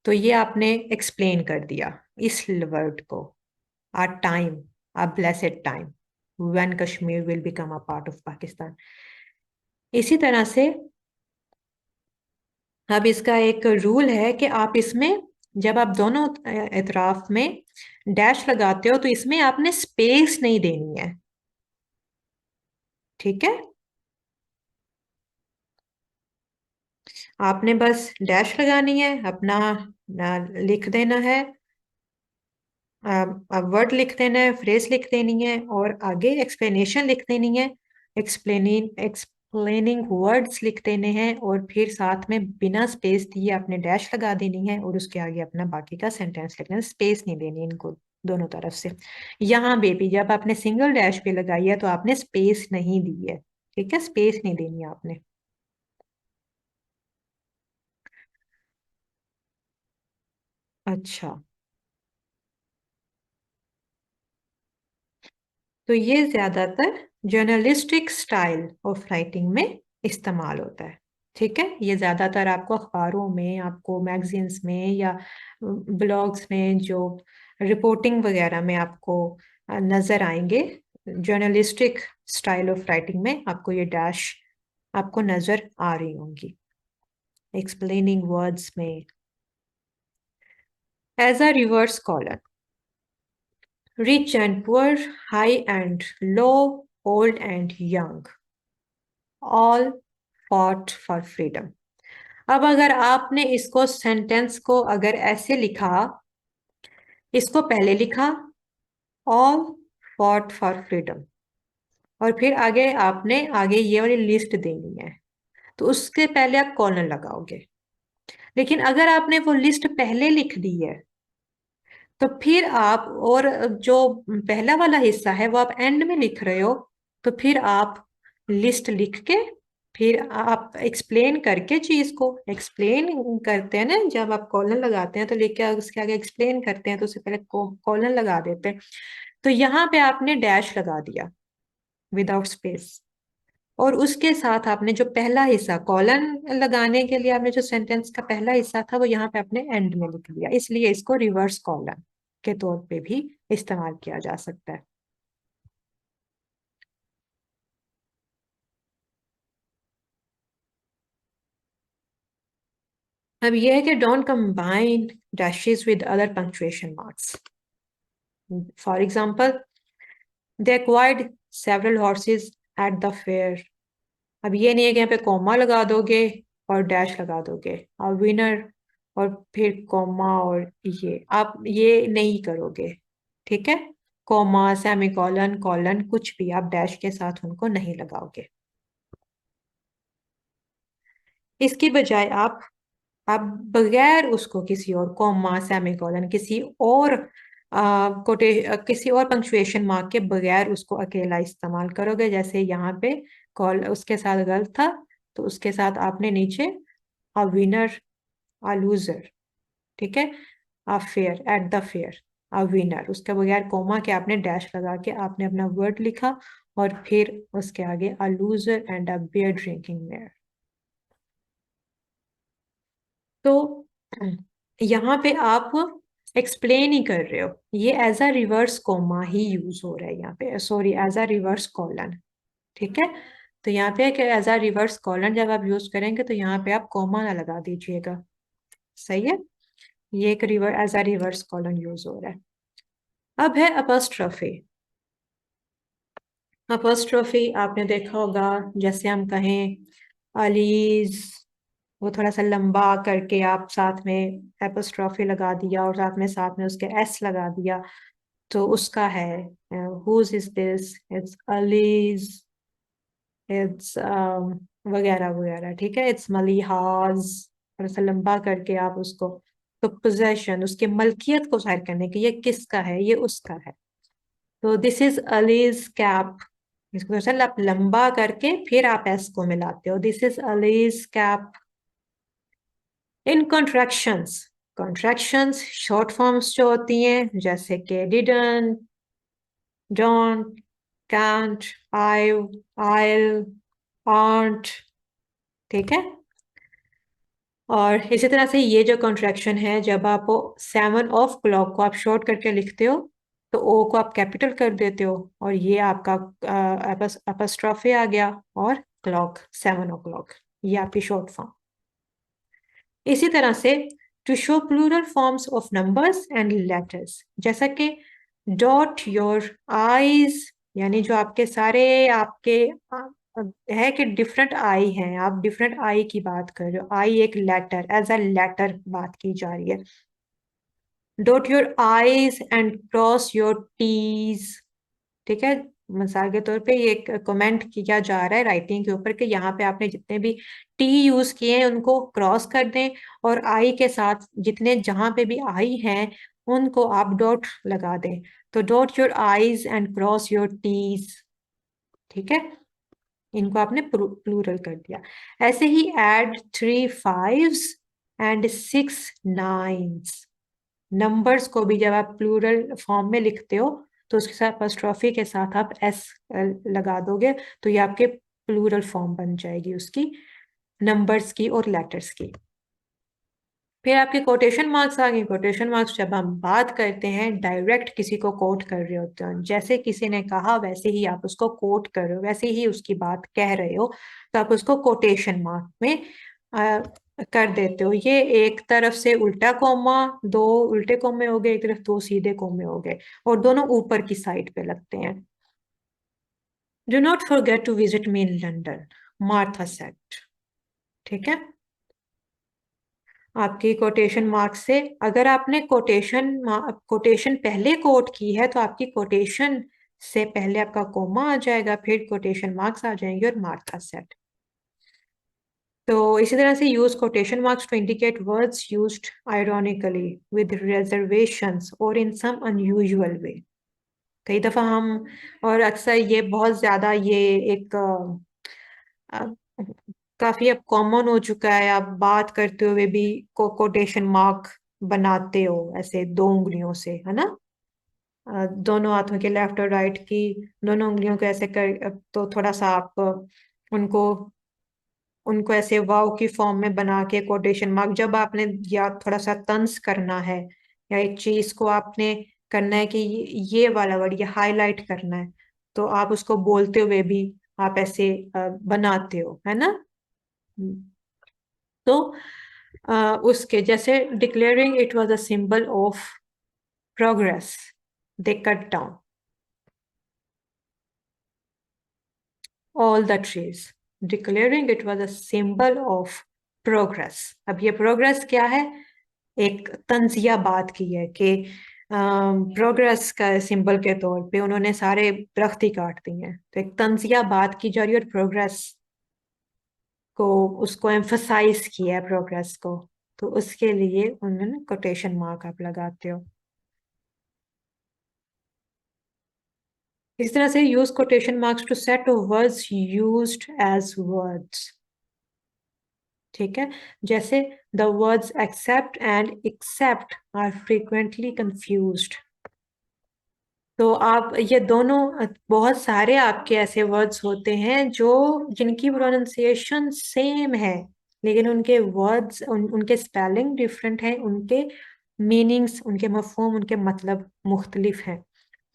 तो ये आपने एक्सप्लेन कर दिया इस वर्ड को, a time, a blessed time when Kashmir will become a part of Pakistan। इसी तरह से अब इसका एक रूल है कि आप इसमें जब आप दोनों एतराफ में डैश लगाते हो तो इसमें आपने स्पेस नहीं देनी है। ठीक है, आपने बस डैश लगानी है, अपना लिख देना है, वर्ड लिख देना है, फ्रेज लिख देनी है, और आगे एक्सप्लेनेशन लिख देनी है। एक्सप्लेनिंग वर्ड्स लिख देने हैं, और फिर साथ में बिना स्पेस दिए आपने डैश लगा देनी है, और उसके आगे अपना बाकी का सेंटेंस लिखना है। स्पेस नहीं देनी इनको दोनों तरफ से। यहाँ बेबी जब आपने सिंगल डैश पे लगाई है तो आपने स्पेस नहीं दी है। ठीक है, स्पेस नहीं देनी आपने। अच्छा, तो ये ज्यादातर जर्नलिस्टिक स्टाइल ऑफ राइटिंग में इस्तेमाल होता है। ठीक है, ये ज्यादातर आपको अखबारों में, आपको मैगजीन्स में या ब्लॉग्स में जो रिपोर्टिंग वगैरह में आपको नजर आएंगे। जर्नलिस्टिक स्टाइल ऑफ राइटिंग में आपको ये डैश आपको नजर आ रही होंगी एक्सप्लेनिंग वर्ड्स में। As a reverse column, rich and poor, high and low, old and young, all fought for freedom. अब अगर आपने इसको सेंटेंस को अगर ऐसे लिखा, इसको पहले लिखा ऑल फॉट फॉर फ्रीडम, और फिर आगे आपने आगे ये वाली लिस्ट देनी है, तो उसके पहले आप कॉलन लगाओगे। लेकिन अगर आपने वो लिस्ट पहले लिख दी है तो फिर आप, और जो पहला वाला हिस्सा है वो आप एंड में लिख रहे हो, तो फिर आप लिस्ट लिख के फिर आप एक्सप्लेन करके, चीज को एक्सप्लेन करते हैं ना, जब आप कॉलन लगाते हैं तो लेके उसके आगे एक्सप्लेन करते हैं तो उससे पहले कॉलन लगा देते हैं। तो यहाँ पे आपने डैश लगा दिया विदाउट स्पेस, और उसके साथ आपने जो पहला हिस्सा कॉलन लगाने के लिए आपने जो सेंटेंस का पहला हिस्सा था वो यहाँ पे आपने एंड में लिख दिया, इसलिए इसको रिवर्स कॉलन के तौर पे भी इस्तेमाल किया जा सकता है। अब यह है कि don't combine dashes with other punctuation marks. For example, they acquired several horses at the fair. अब ये नहीं है कि यहाँ पे कॉमा लगा दोगे और डैश लगा दोगे और विनर और फिर कॉमा, और ये आप ये नहीं करोगे। ठीक है, कॉमा, सेमीकोलन, कॉलन कुछ भी आप डैश के साथ उनको नहीं लगाओगे। इसकी बजाय आप बगैर उसको किसी और कॉमा, सेमीकोलन, किसी और किसी और पंक्चुएशन मार्क के बगैर उसको अकेला इस्तेमाल करोगे। जैसे यहाँ पे कॉल उसके साथ गलत था, तो उसके साथ आपने नीचे अ विनर, अ लूजर, ठीक है, a fair, at the fair, a winner, उसके बगैर कोमा के आपने डैश लगा के आपने अपना वर्ड लिखा, और फिर उसके आगे a loser and a beer drinking where. तो यहाँ पे आप एक्सप्लेन ही कर रहे हो, ये एज अ रिवर्स कोमा ही यूज हो रहा है यहाँ पे, sorry as a reverse colon, ठीक है। तो यहाँ पे एज अ रिवर्स कॉलन जब आप यूज करेंगे तो यहाँ पे आप कोमा ना लगा दीजिएगा, सही है। ये एक river as a reverse colon use हो रहा है। अब है अपॉस्ट्रोफी। अपॉस्ट्रोफी आपने देखा होगा, जैसे हम कहें अलीज, वो थोड़ा सा लंबा करके आप साथ में एपोस्ट्रोफी लगा दिया और साथ में उसके एस लगा दिया, तो उसका है whose is this, it's Ali's, it's वगैरह वगैरह, ठीक है, इट्स मलिहाज, थोड़ा सा लंबा करके आप उसको, तो पोजेशन, उसके मलकियत को जाहिर करने की, ये किसका है, ये उसका है। तो दिस इज अलीज कैप, इसको थोड़ा सा लंबा करके फिर आप एस को मिलाते हो, this is Ali's cap. In contractions, contractions short forms जो होती हैं, जैसे कि didn't, don't, can't, I'll, aren't, ठीक है। और इसी तरह से ये जो कॉन्ट्रैक्शन है, जब आप 7 o'clock को आप शॉर्ट करके लिखते हो, तो ओ को आप कैपिटल कर देते हो, और ये आपका अपस्ट्रॉफी आ गया, और क्लॉक 7 o'clock, ये आपकी शॉर्ट फॉर्म। इसी तरह से to show plural forms of numbers and letters, जैसा कि डॉट योर आईज, यानी जो आपके सारे आपके है कि डिफरेंट आई हैं, आप डिफरेंट आई की बात कर रहे हो, आई एक लेटर, एज अ लेटर बात की जा रही है। Dot your i's and cross your t's, ठीक है, मिसाल के तौर पे ये कमेंट किया जा रहा है राइटिंग के ऊपर कि यहाँ पे आपने जितने भी टी यूज किए हैं उनको क्रॉस कर दें, और आई के साथ जितने जहां पे भी आई हैं उनको आप डॉट लगा दें, तो dot your i's and cross your t's, ठीक है, इनको आपने प्लूरल कर दिया। ऐसे ही add 3 5s and 6 9s, numbers को भी जब आप प्लूरल फॉर्म में लिखते हो तो उसके साथ अपॉस्ट्रोफी के साथ आप एस लगा दोगे, तो ये आपके प्लूरल फॉर्म बन जाएगी उसकी, नंबर्स की और लेटर्स की। फिर आपके कोटेशन मार्क्स आ गए। कोटेशन मार्क्स जब हम बात करते हैं, डायरेक्ट किसी को कोट कर रहे होते हैं, जैसे किसी ने कहा वैसे ही आप उसको कोट कर रहे हो, वैसे ही उसकी बात कह रहे हो, तो आप उसको कोटेशन मार्क में कर देते हो। ये एक तरफ से उल्टा कोमा, 2 उल्टे कोमे हो गए, एक तरफ 2 सीधे कोमे हो गए, और दोनों ऊपर की साइड पे लगते हैं। Do not forget to visit me in London, Martha said, ठीक है। आपकी कोटेशन मार्क्स से, अगर आपने कोटेशन पहले कोट की है तो आपकी कोटेशन से पहले आपका कोमा आ जाएगा, फिर कोटेशन मार्क्स आ जाएंगे और मार्था सेट। तो इसी तरह से use quotation marks to indicate words used ironically with reservations और इन सम अनयूजुअल वे। कई दफा हम, और अक्सर ये बहुत ज्यादा ये एक अ, काफी अब कॉमन हो चुका है, आप बात करते हुए भी कोटेशन मार्क बनाते हो ऐसे 2 उंगलियों से, है ना, दोनों हाथों के लेफ्ट और राइट की दोनों उंगलियों को ऐसे कर, तो थोड़ा सा आप उनको उनको ऐसे वाव की फॉर्म में बना के कोटेशन मार्क, जब आपने या थोड़ा सा तंज करना है या एक चीज को आपने करना है कि ये वाला वर्ड ये हाईलाइट करना है, तो आप उसको बोलते हुए भी आप ऐसे बनाते हो, है ना। तो उसके जैसे declaring it was a symbol of progress, they cut down all the trees, declaring it was a symbol of progress। अब ये प्रोग्रेस क्या है, एक तंजिया बात की है कि प्रोग्रेस का सिंबल के तौर पे उन्होंने सारे दरख्त ही काट दिए हैं, तो एक तंजिया बात की जा रही है, और प्रोग्रेस को उसको एम्फसाइज किया है प्रोग्रेस को, तो उसके लिए उन्होंने कोटेशन मार्क आप लगाते हो। इस तरह से use quotation marks to set words used as words. ठीक है। जैसे the words accept and except are frequently confused. तो आप ये दोनों बहुत सारे आपके ऐसे वर्ड्स होते हैं जो जिनकी प्रोनाउंसिएशन सेम है, लेकिन उनके वर्ड्स उनके स्पेलिंग डिफरेंट है, उनके मीनिंग्स, उनके मफहूम, उनके मतलब मुख्तलिफ हैं।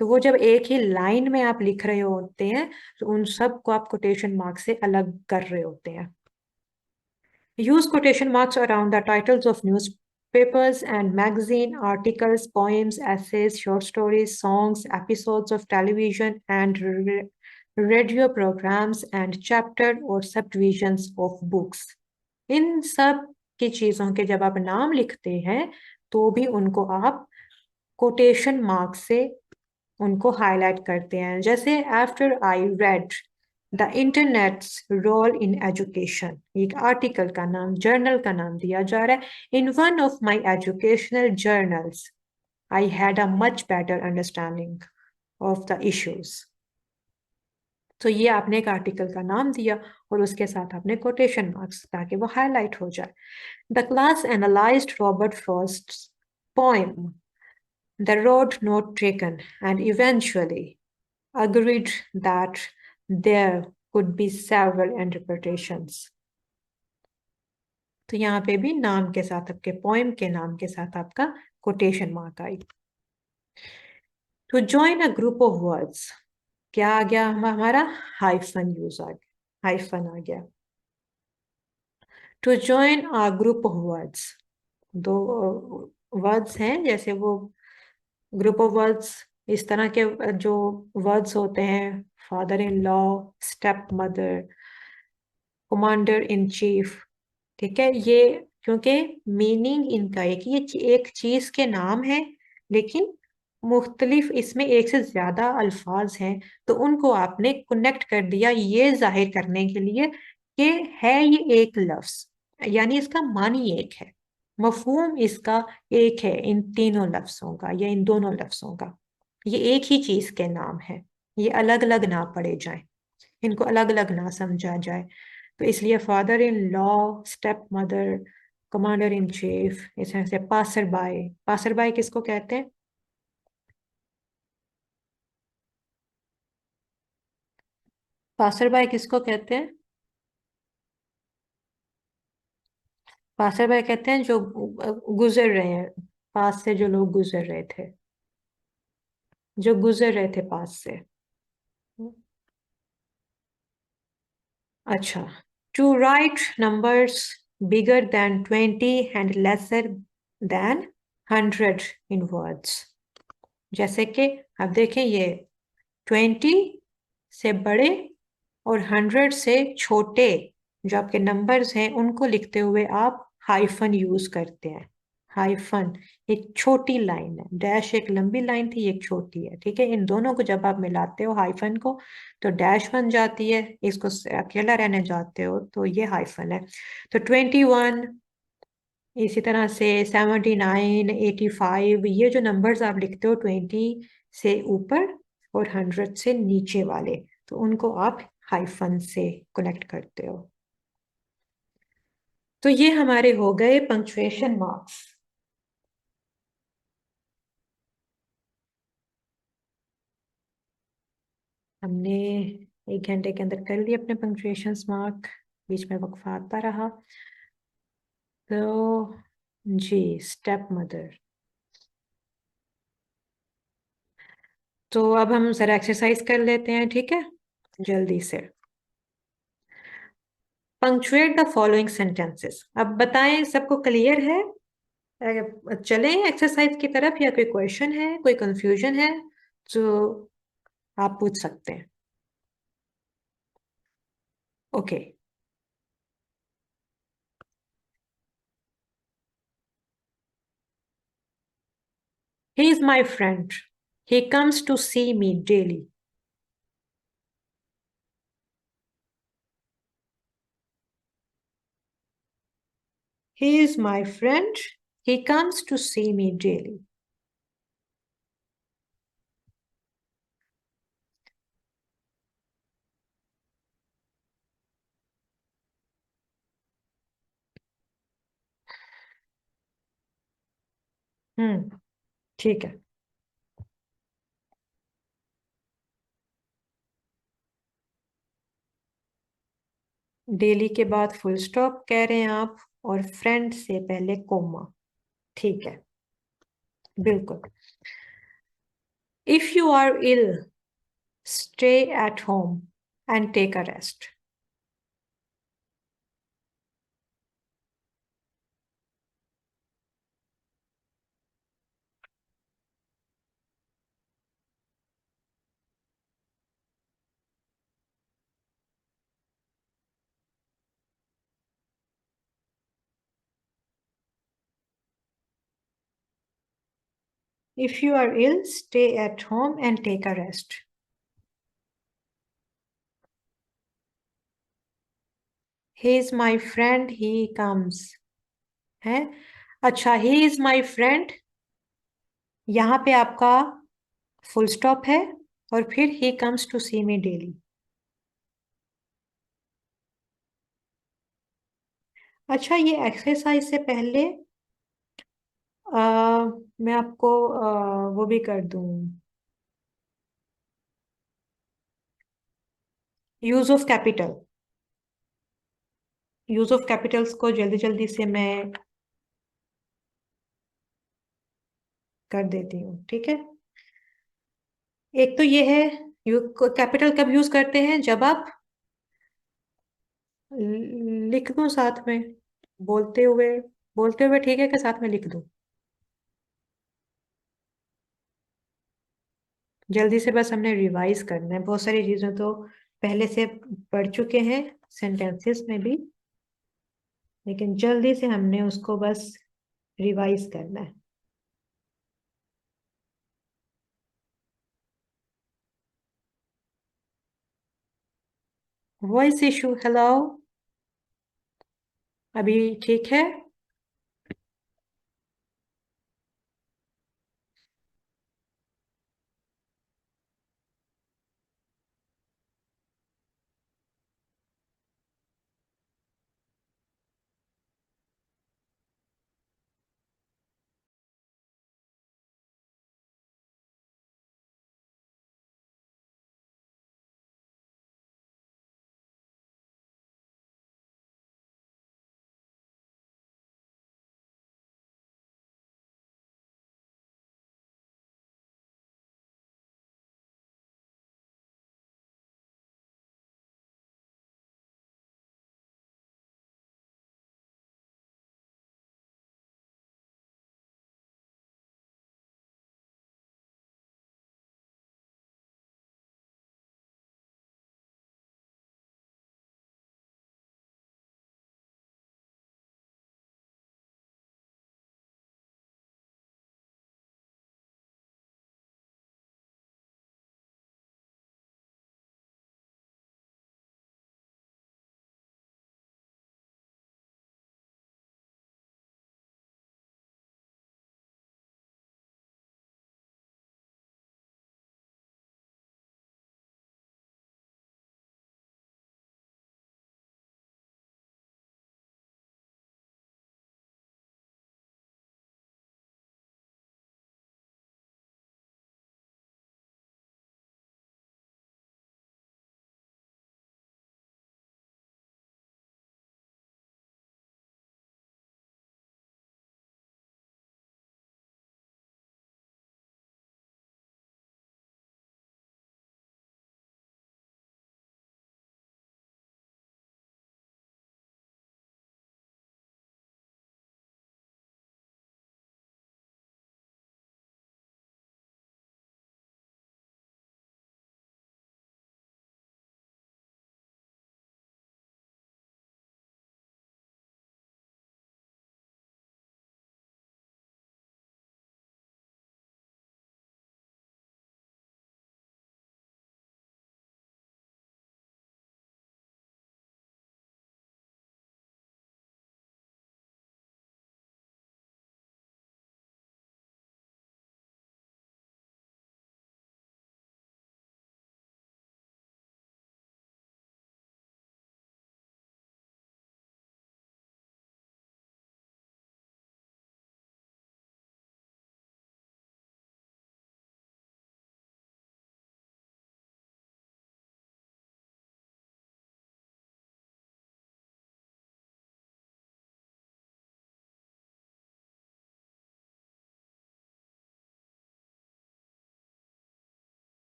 तो वो जब एक ही लाइन में आप लिख रहे होते हैं तो उन सब को आप कोटेशन मार्क से अलग कर रहे होते हैं। Use quotation marks around the titles of newspapers and magazine articles, poems, essays, short stories, songs, episodes of television, and radio programs and chapter or subdivisions of books. इन सब की चीजों के जब आप नाम लिखते हैं तो भी उनको आप कोटेशन मार्क से उनको हाईलाइट करते हैं। जैसे after I read the internet's role in education, एक आर्टिकल का नाम, जर्नल का नाम दिया जा रहा है। In one of my educational journals I had a much better understanding of the issues. तो ये आपने एक आर्टिकल का नाम दिया और उसके साथ आपने कोटेशन मार्क्स ताकि वो हाईलाइट हो जाए। The class analysed Robert Frost's poem The Road Not Taken and eventually agreed that there could be several interpretations. तो यहाँ पे भी नाम के साथ, आपके पोएम के नाम के साथ आपका quotation mark I. To join a group of words, क्या आ गया हमारा? हाइफन यूज आ गया, हाइफन आ गया। To join a group of words, दो वर्ड्स हैं, जैसे वो ग्रुप ऑफ वर्ड्स, इस तरह के जो वर्ड्स होते हैं, father in law, step mother, commander in chief. ठीक है, ये क्योंकि मीनिंग इनका ये एक चीज के नाम है, लेकिन मुख्तलिफ इसमें एक से ज्यादा अल्फाज हैं, तो उनको आपने कनेक्ट कर दिया ये जाहिर करने के लिए कि है ये एक लफ्ज, यानी इसका मानी एक है, मफहूम इसका एक है इन तीनों लफ्जों का या इन दोनों लफ्जों का। ये एक ही चीज के नाम है, ये अलग अलग ना पढ़े जाएं, इनको अलग अलग ना समझा जाए। तो इसलिए father in law, step mother, commander in chief, इस तरह से पासर बाय, पासर बाय किसको कहते हैं? पासर बाय किसको कहते हैं? पासर बाय कहते हैं जो गुजर रहे हैं, पास से जो लोग गुजर रहे थे, जो गुजर रहे थे पास से। अच्छा, to write numbers bigger than 20 and lesser than 100 in words. जैसे कि अब देखें, ये 20 से बड़े और 100 से छोटे जो आपके नंबर्स हैं उनको लिखते हुए आप हाइफन यूज करते हैं। हाइफन एक छोटी लाइन है, डैश एक लंबी लाइन थी, एक छोटी है, ठीक है। इन दोनों को जब आप मिलाते हो हाइफन को तो डैश बन जाती है, इसको अकेला रहने जाते हो तो ये हाइफन है। तो 21, इसी तरह से 79, 85, ये जो नंबर्स आप लिखते हो 20 से ऊपर और 100 से नीचे वाले, तो उनको आप हाइफन से कनेक्ट करते हो। तो ये हमारे हो गए पंक्चुएशन मार्क्स। हमने 1 घंटे के अंदर कर लिए अपने पंक्चुएशन मार्क, बीच में वक्फा आता रहा। तो जी, स्टेप मदर। तो अब हम जरा एक्सरसाइज कर लेते हैं, ठीक है, जल्दी से। Punctuate the following sentences. अब बताएं सबको क्लियर है? चलें एक्सरसाइज की तरफ, या कोई क्वेश्चन है, कोई कंफ्यूजन है जो आप पूछ सकते हैं? Okay. He is my friend, he comes to see me daily. He is my friend, he comes to see me daily. ठीक है। डेली के बाद फुल स्टॉप कह रहे हैं आप, और फ्रेंड से पहले कोमा। ठीक है, बिल्कुल। If you are ill, stay at home and take a rest. If you are ill, stay at home and take a rest. He is my friend, he comes है। अच्छा, ही इज माई फ्रेंड, यहाँ पे आपका full stop है, और फिर he comes to see me daily. अच्छा, ये एक्सरसाइज से पहले आ, मैं आपको वो भी कर दूं, use of capital. Use of Capitals को जल्दी जल्दी से मैं कर देती हूँ, ठीक है। एक तो ये है, कैपिटल कब यूज करते हैं, जब आप लिख दो साथ में, बोलते हुए। बोलते हुए ठीक है, कि साथ में लिख दो। जल्दी से, बस हमने रिवाइज करना है, बहुत सारी चीजें तो पहले से पढ़ चुके हैं, सेंटेंसेस में भी, लेकिन जल्दी से हमने उसको बस रिवाइज करना है। Voice issue, hello. अभी ठीक है।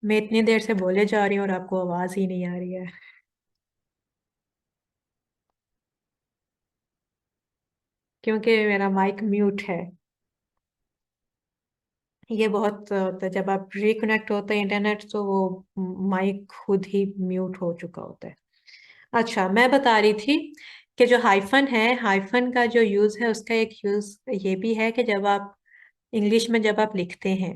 मैं इतनी देर से बोले जा रही हूँ और आपको आवाज ही नहीं आ रही है। क्योंकि मेरा माइक म्यूट है। ये बहुत होता है जब आप रिकनेक्ट होते हैं इंटरनेट, तो वो माइक खुद ही म्यूट हो चुका होता है। अच्छा, मैं बता रही थी कि जो हाइफन है, हाइफन का जो यूज है, उसका एक यूज ये भी है कि जब आप इंग्लिश में जब आप लिखते हैं,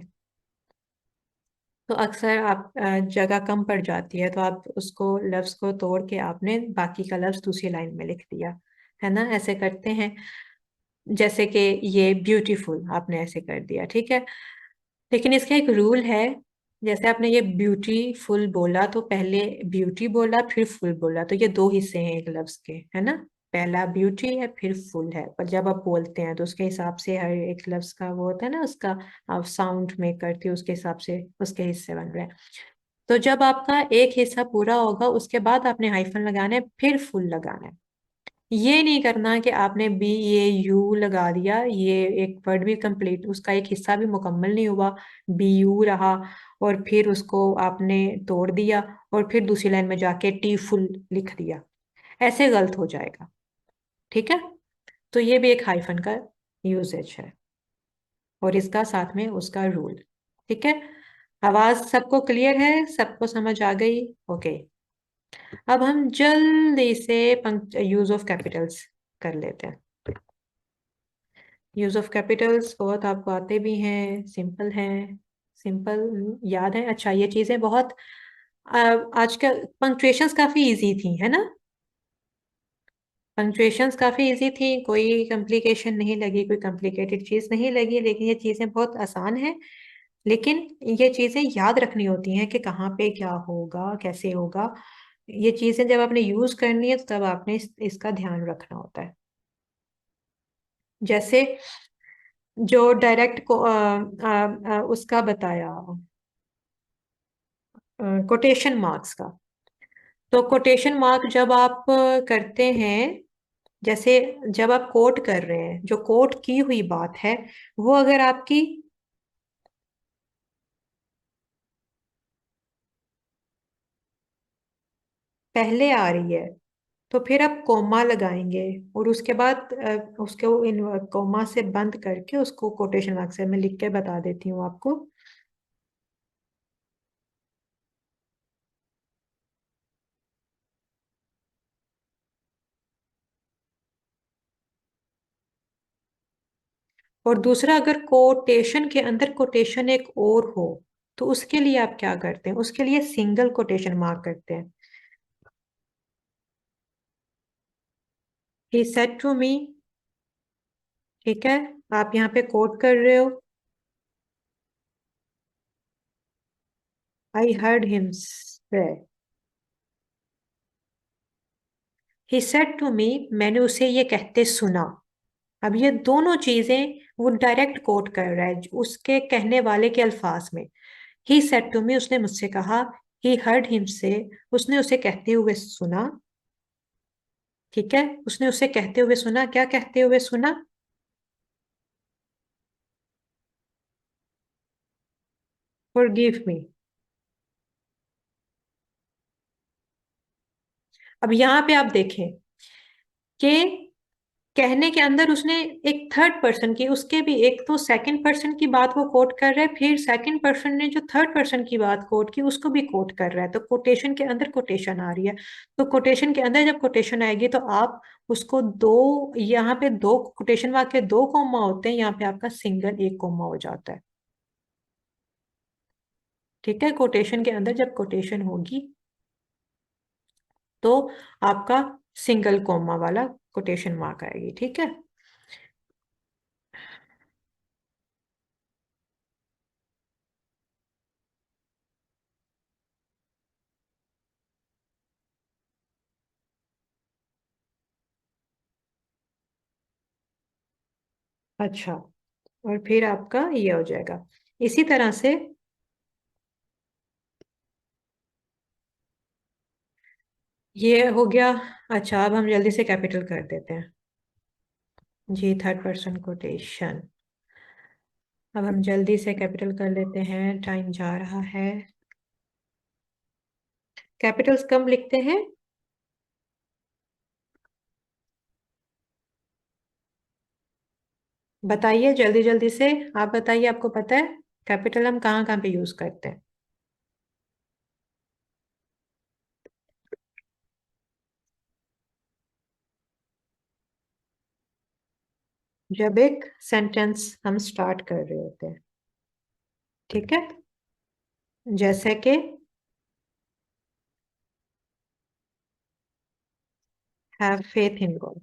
तो अक्सर आप जगह कम पड़ जाती है, तो आप उसको लफ्ज को तोड़ के आपने बाकी का लफ्ज दूसरी लाइन में लिख दिया, है ना? ऐसे करते हैं। जैसे कि ये ब्यूटीफुल आपने ऐसे कर दिया, ठीक है। लेकिन इसका एक रूल है। जैसे आपने ये ब्यूटीफुल बोला, तो पहले ब्यूटी बोला फिर फुल बोला, तो ये दो हिस्से हैं एक लफ्ज के, है ना? पहला ब्यूटी है फिर फुल है, पर जब आप बोलते हैं तो उसके हिसाब से हर एक लफ्ज का वो होता है ना, उसका आप साउंड मेक करते हो, उसके हिसाब से उसके हिस्से बन रहे हैं। तो जब आपका एक हिस्सा पूरा होगा, उसके बाद आपने हाइफन लगाना है, फिर फुल लगाना है। ये नहीं करना कि आपने बी ए यू लगा दिया, ये एक वर्ड भी कंप्लीट, उसका एक हिस्सा भी मुकम्मल नहीं हुआ, बी यू रहा, और फिर उसको आपने तोड़ दिया, और फिर दूसरी लाइन में जाके टी फुल लिख दिया। ऐसे गलत हो जाएगा, ठीक है? तो ये भी एक हाइफन का यूजेज है, और इसका साथ में उसका रूल। ठीक है? आवाज सबको क्लियर है? सबको समझ आ गई? ओके। अब हम जल्दी से यूज ऑफ कैपिटल्स कर लेते हैं। यूज ऑफ कैपिटल्स बहुत आपको आते भी हैं, सिंपल हैं, सिंपल याद है। अच्छा, ये चीजें बहुत आजकल पंक्चुएशंस काफी इजी थी, है ना? पंक्चुएशंस काफी इजी थी, कोई कॉम्प्लिकेशन नहीं लगी, कोई कॉम्प्लिकेटेड चीज नहीं लगी, लेकिन ये चीजें बहुत आसान है। लेकिन ये चीजें याद रखनी होती हैं कि कहाँ पे क्या होगा, कैसे होगा। ये चीजें जब आपने यूज करनी है, तो तब आपने इसका ध्यान रखना होता है। जैसे जो डायरेक्ट को उसका बताया, कोटेशन मार्क्स का। तो कोटेशन मार्क जब आप करते हैं, जैसे जब आप कोट कर रहे हैं, जो कोट की हुई बात है, वो अगर आपकी पहले आ रही है, तो फिर आप कोमा लगाएंगे, और उसके बाद उसको इन कोमा से बंद करके उसको कोटेशन मार्क से मैं लिख के बता देती हूँ आपको। और दूसरा, अगर कोटेशन के अंदर कोटेशन एक और हो, तो उसके लिए आप क्या करते हैं? उसके लिए सिंगल कोटेशन मार्क करते हैं। ही सेड टू मी, ठीक है? आप यहाँ पे कोट कर रहे हो, आई हर्ड हिम से। ही सेड टू मी, मैंने उसे ये कहते सुना। अब ये दोनों चीजें वो डायरेक्ट कोट कर रहा है उसके कहने वाले के अल्फाज में। ही सेड टू मी, उसने मुझसे कहा। ही हर्ड हिम से, उसने उसे कहते हुए सुना। ठीक है? उसने उसे कहते हुए सुना। क्या कहते हुए सुना? Forgive me. अब यहाँ पे आप देखें कि कहने के अंदर उसने एक थर्ड पर्सन की, उसके भी एक तो सेकंड पर्सन की बात वो कोट कर रहा है, फिर सेकंड पर्सन ने जो थर्ड पर्सन की बात कोट की उसको भी कोट कर रहा है, तो कोटेशन के अंदर कोटेशन आ रही है। तो कोटेशन के अंदर जब कोटेशन आएगी, तो आप उसको दो, यहाँ पे दो कोटेशन मार्क के दो कॉमा होते हैं, यहाँ पे आपका सिंगल एक कॉमा हो जाता है। ठीक है? कोटेशन के अंदर जब कोटेशन होगी, तो आपका सिंगल कॉमा वाला कोटेशन मार्क आएगी। ठीक है? अच्छा, और फिर आपका ये हो जाएगा इसी तरह से। ये हो गया। अच्छा, अब हम जल्दी से कैपिटल कर देते हैं। जी, थर्ड पर्सन कोटेशन। अब हम जल्दी से कैपिटल कर लेते हैं, टाइम जा रहा है। कैपिटल्स कम लिखते हैं? बताइए जल्दी जल्दी से। आप बताइए, आपको पता है कैपिटल हम कहाँ कहाँ पे यूज करते हैं? जब एक सेंटेंस हम स्टार्ट कर रहे होते हैं, ठीक है। जैसे कि हैव फेथ इन गॉड।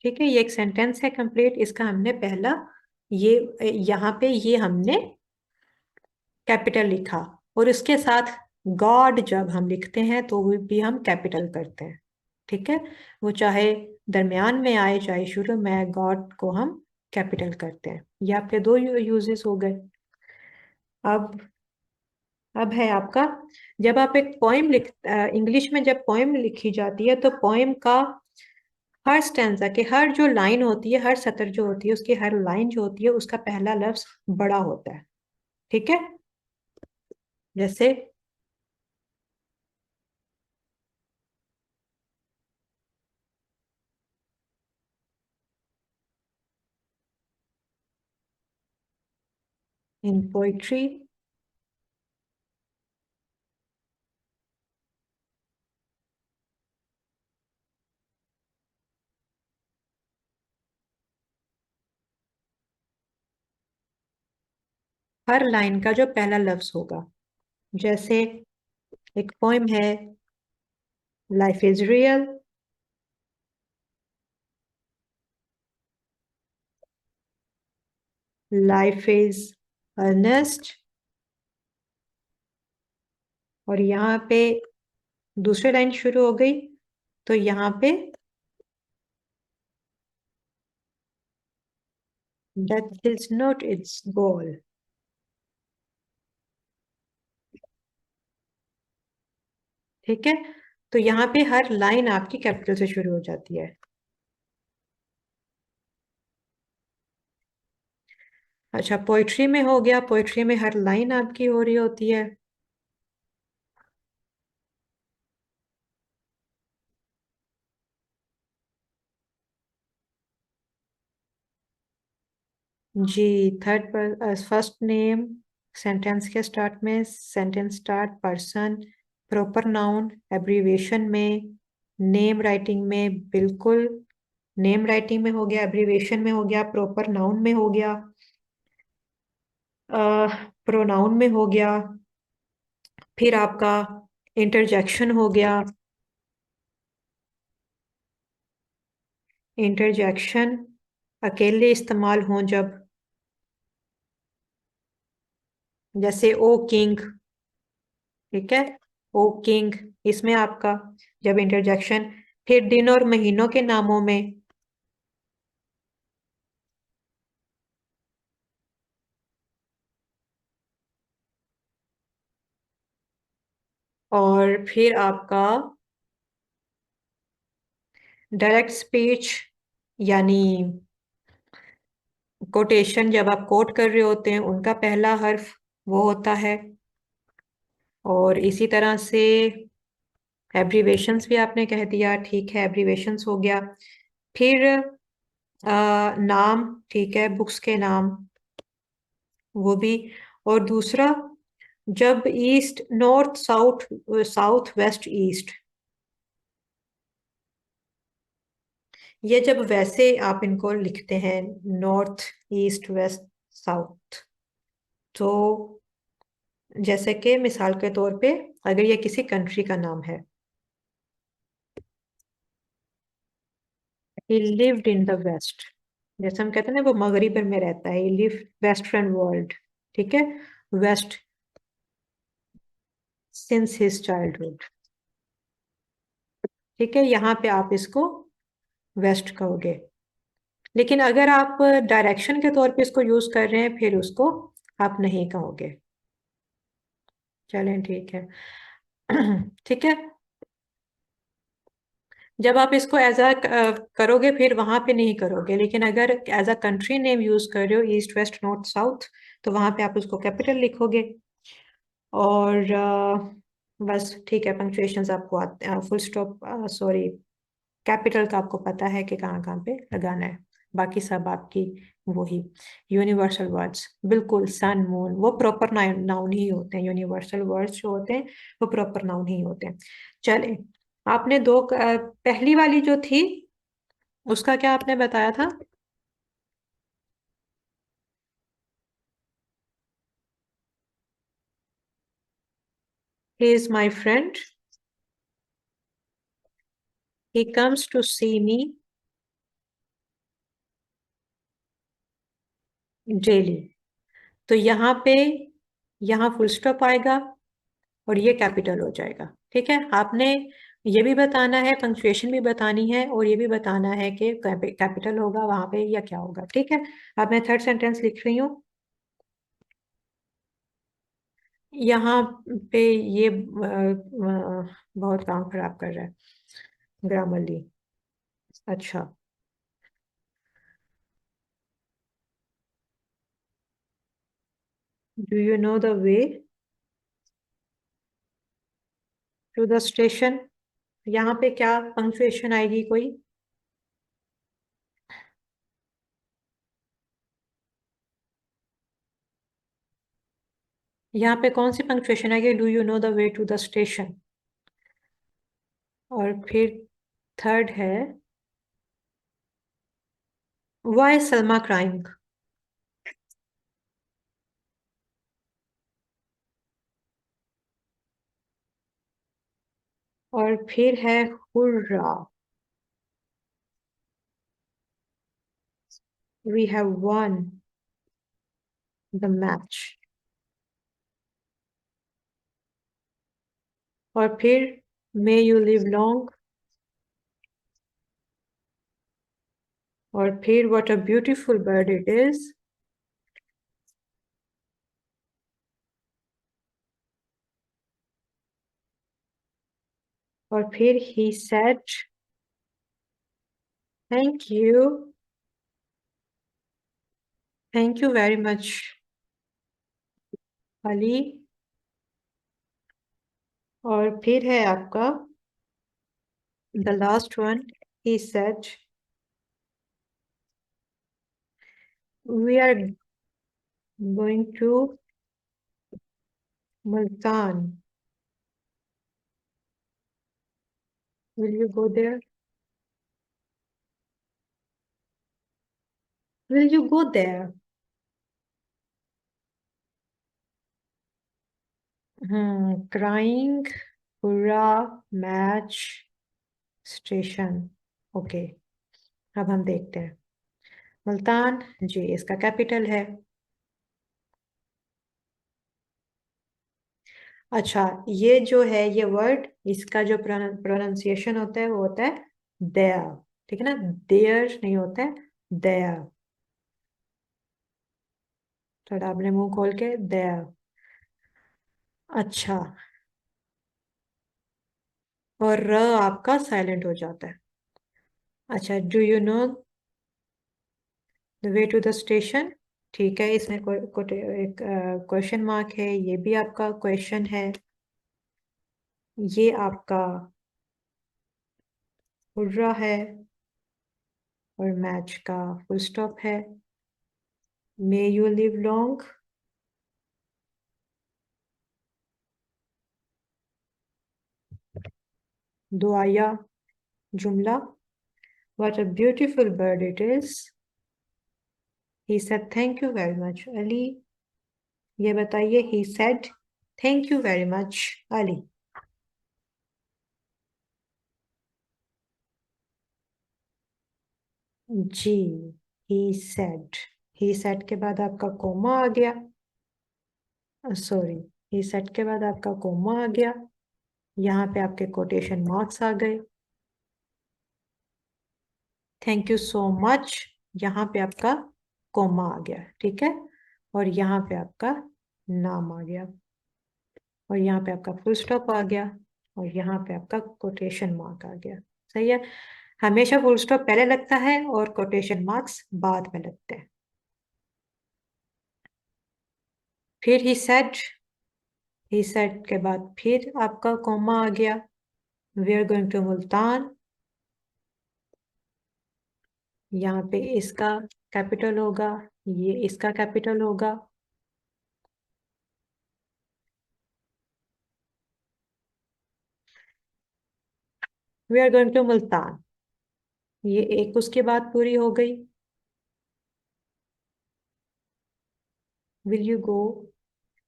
ठीक है, ये एक सेंटेंस है कंप्लीट, इसका हमने पहला ये यहाँ पे ये हमने कैपिटल लिखा, और इसके साथ गॉड जब हम लिखते हैं तो वो भी हम कैपिटल करते हैं। ठीक है, वो चाहे दरमियान में आए चाहे शुरू में आए, गॉड को हम कैपिटल करते हैं। ये आपके दो यूजेस हो गए। अब अब है आपका, जब आप एक पोइम लिख इंग्लिश में जब पोइम लिखी जाती है तो पोइम का हर स्टैंजा के हर जो लाइन होती है, हर सतर जो होती है, उसकी हर लाइन जो होती है उसका पहला लफ्ज बड़ा होता है। ठीक है, जैसे इन पोइट्री, हर लाइन का जो पहला लफ्ज होगा, जैसे एक पोइम है life is real, life is earnest, और यहाँ पे दूसरी लाइन शुरू हो गई, तो यहाँ पे डेथ इज नॉट इट्स गोल। ठीक है, तो यहाँ पे हर लाइन आपकी कैपिटल से शुरू हो जाती है। अच्छा, पोइट्री में हो गया, पोइट्री में हर लाइन आपकी हो रही होती है। जी, थर्ड पर फर्स्ट नेम सेंटेंस के स्टार्ट में, sentence start person, proper noun abbreviation में, नेम राइटिंग में, बिल्कुल नेम राइटिंग में हो गया, एब्रीविएशन में हो गया, प्रॉपर नाउन में हो गया, प्रोनाउन में हो गया, फिर आपका इंटरजेक्शन हो गया। इंटरजेक्शन अकेले इस्तेमाल हों जब, जैसे ओ किंग। ठीक है, ओ किंग, इसमें आपका जब इंटरजेक्शन, फिर दिन और महीनों के नामों में, और फिर आपका डायरेक्ट स्पीच, यानी कोटेशन जब आप कोट कर रहे होते हैं उनका पहला हर्फ वो होता है। और इसी तरह से एब्रीवेशंस भी आपने कह दिया, ठीक है, एब्रीवेशंस हो गया। फिर नाम, ठीक है, बुक्स के नाम, वो भी। और दूसरा, जब east north south, south west east, ये जब वैसे आप इनको लिखते हैं, नॉर्थ ईस्ट वेस्ट साउथ, तो जैसे कि मिसाल के तौर पे अगर ये किसी कंट्री का नाम है, he lived in the west, जैसे हम कहते हैं ना वो मगरिब में रहता है, he lived western world। ठीक है, वेस्ट सिंस हिज चाइल्डहुड। ठीक है, यहाँ पे आप इसको वेस्ट कहोगे, लेकिन अगर आप डायरेक्शन के तौर पे इसको यूज कर रहे हैं फिर उसको आप नहीं कहोगे। चलें, ठीक है। ठीक है, जब आप इसको एज अ करोगे फिर वहां पे नहीं करोगे, लेकिन अगर as a country name use कर रहे हो, ईस्ट वेस्ट नॉर्थ साउथ, तो वहां पे आप उसको कैपिटल लिखोगे। और बस ठीक है, पंक्चुएशंस आपको आते हैं, फुल स्टॉप, सॉरी, कैपिटल का आपको पता है कि कहाँ कहाँ पे लगाना है। बाकी सब आपकी वही यूनिवर्सल वर्ड्स, बिल्कुल, सन मून वो प्रॉपर नाउन ही होते हैं, यूनिवर्सल वर्ड्स जो होते हैं वो प्रॉपर नाउन ही होते हैं। चले, आपने पहली वाली जो थी उसका क्या आपने बताया था? He is my friend, he comes to see me daily. तो यहाँ फुल स्टॉप आएगा और ये कैपिटल हो जाएगा। ठीक है, आपने ये भी बताना है, पंक्चुएशन भी बतानी है, और ये भी बताना है कि कैपिटल होगा वहां पे या क्या होगा। ठीक है, अब मैं थर्ड सेंटेंस लिख रही हूँ। यहाँ पे ये बहुत काम खराब कर रहा है ग्रामरली। अच्छा, do you know the way to the station? यहाँ पे क्या पंक्चुएशन आएगी कोई? यहाँ पे कौन सी पंक्चुएशन आएगी? Do you know the way to the station. और फिर थर्ड है, वाई सलमा क्राइंग। और फिर है hurrah, we have won the match. और फिर मे यू लिव लॉन्ग। और फिर what a beautiful bird it is. और फिर he said thank you, thank you very much Ali. और फिर है आपका the last one, he said we are going to Multan, will you go there? Will you go there? Crying, hurrah, match, station. Okay, अब हम देखते हैं। मुल्तान जी इसका कैपिटल है। अच्छा, ये जो है ये वर्ड, इसका जो प्रोनाउंसिएशन होता है वो होता है दया। ठीक है ना, देयर नहीं होता है, दया। थोड़ा अपने मुंह खोल के, दया। अच्छा, और र आपका साइलेंट हो जाता है। अच्छा, do you know the way to the station? ठीक है, इसमें एक क्वेश्चन मार्क है, ये भी आपका क्वेश्चन है। ये आपका हुर्रा है, और मैच का फुल स्टॉप है। मे यू लिव लॉन्ग, दुआया जुमला। What a beautiful bird it is, he said thank you very much Ali. ये बताइए, he said thank you very much Ali. जी, ही सेड के बाद आपका कोमा आ गया, सॉरी, ही सेड के बाद आपका कोमा आ गया, यहाँ पे आपके कोटेशन मार्क्स आ गए। थैंक यू सो मच, यहाँ पे आपका कोमा आ गया। ठीक है, और यहाँ पे आपका नाम आ गया, और यहाँ पे आपका फुल स्टॉप आ गया, और यहाँ पे आपका कोटेशन मार्क आ गया। सही है, हमेशा फुल स्टॉप पहले लगता है और कोटेशन मार्क्स बाद में लगते हैं। फिर ही सेड ही सेट के बाद फिर आपका कॉमा आ गया। We are going to Multan. यहाँ पे इसका कैपिटल होगा, ये इसका कैपिटल होगा। We are going to Multan. ये एक उसकी बात पूरी हो गई। Will you go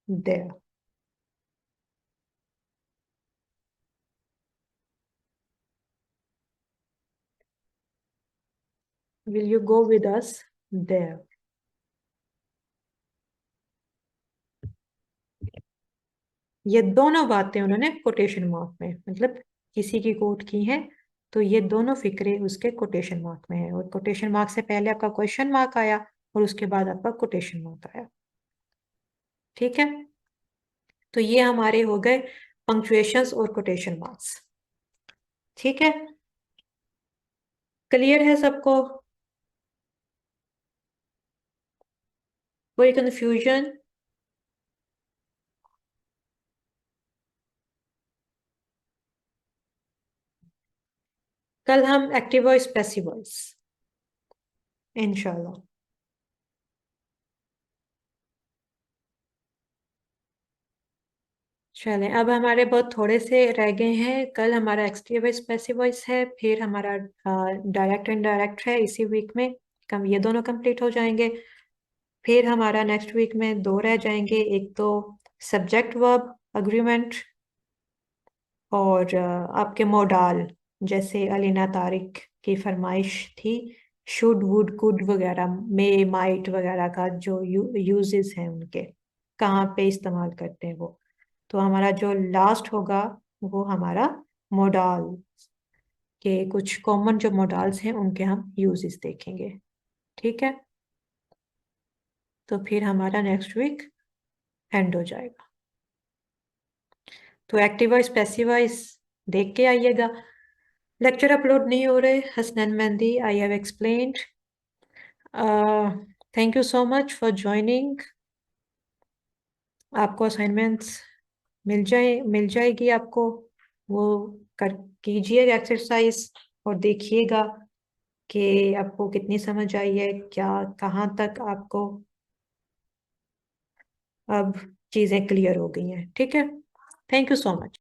there. Will you go with us there. ये दोनों बातें उन्होंने कोटेशन मार्क में, मतलब किसी की कोट की हैं, तो ये दोनों फिक्रे उसके कोटेशन मार्क में है। और कोटेशन मार्क से पहले आपका क्वेश्चन मार्क आया और उसके बाद आपका कोटेशन मार्क आया। ठीक है, तो ये हमारे हो गए पंक्चुएशंस और कोटेशन मार्क्स। ठीक है, क्लियर है सबको? कोई कंफ्यूजन? कल हम एक्टिव वॉइस पैसिव वॉइस इंशाल्लाह। चलें, अब हमारे बहुत थोड़े से रह गए हैं। कल हमारा एक्टिव वॉइस पैसिव वॉइस है, फिर हमारा डायरेक्ट इनडायरेक्ट है इसी वीक में। कम ये दोनों कंप्लीट हो जाएंगे। फिर हमारा नेक्स्ट वीक में दो रह जाएंगे, एक तो सब्जेक्ट वर्ब अग्रीमेंट और आपके मोडाल, जैसे अलीना तारिक की फरमाइश थी, शुड वुड कुड वगैरह, मे माइट वगैरह का जो यूजेस हैं उनके, कहाँ पे इस्तेमाल करते हैं वो। तो हमारा जो लास्ट होगा वो हमारा मोडाल के कुछ कॉमन जो मोडाल्स हैं उनके हम यूजेस देखेंगे। ठीक है, तो फिर हमारा नेक्स्ट वीक एंड हो जाएगा। तो एक्टिव वॉइस पैसिव वॉइस देख के आइएगा। लेक्चर अपलोड नहीं हो रहे, Hasnain mehndi, I have explained. Thank you so much for joining. आपको असाइनमेंट्स मिल जाएगी आपको, वो कर कीजिएगा एक्सरसाइज और देखिएगा कि आपको कितनी समझ आई है, क्या कहाँ तक आपको अब चीज़ें क्लियर हो गई हैं। ठीक है, थैंक यू सो मच।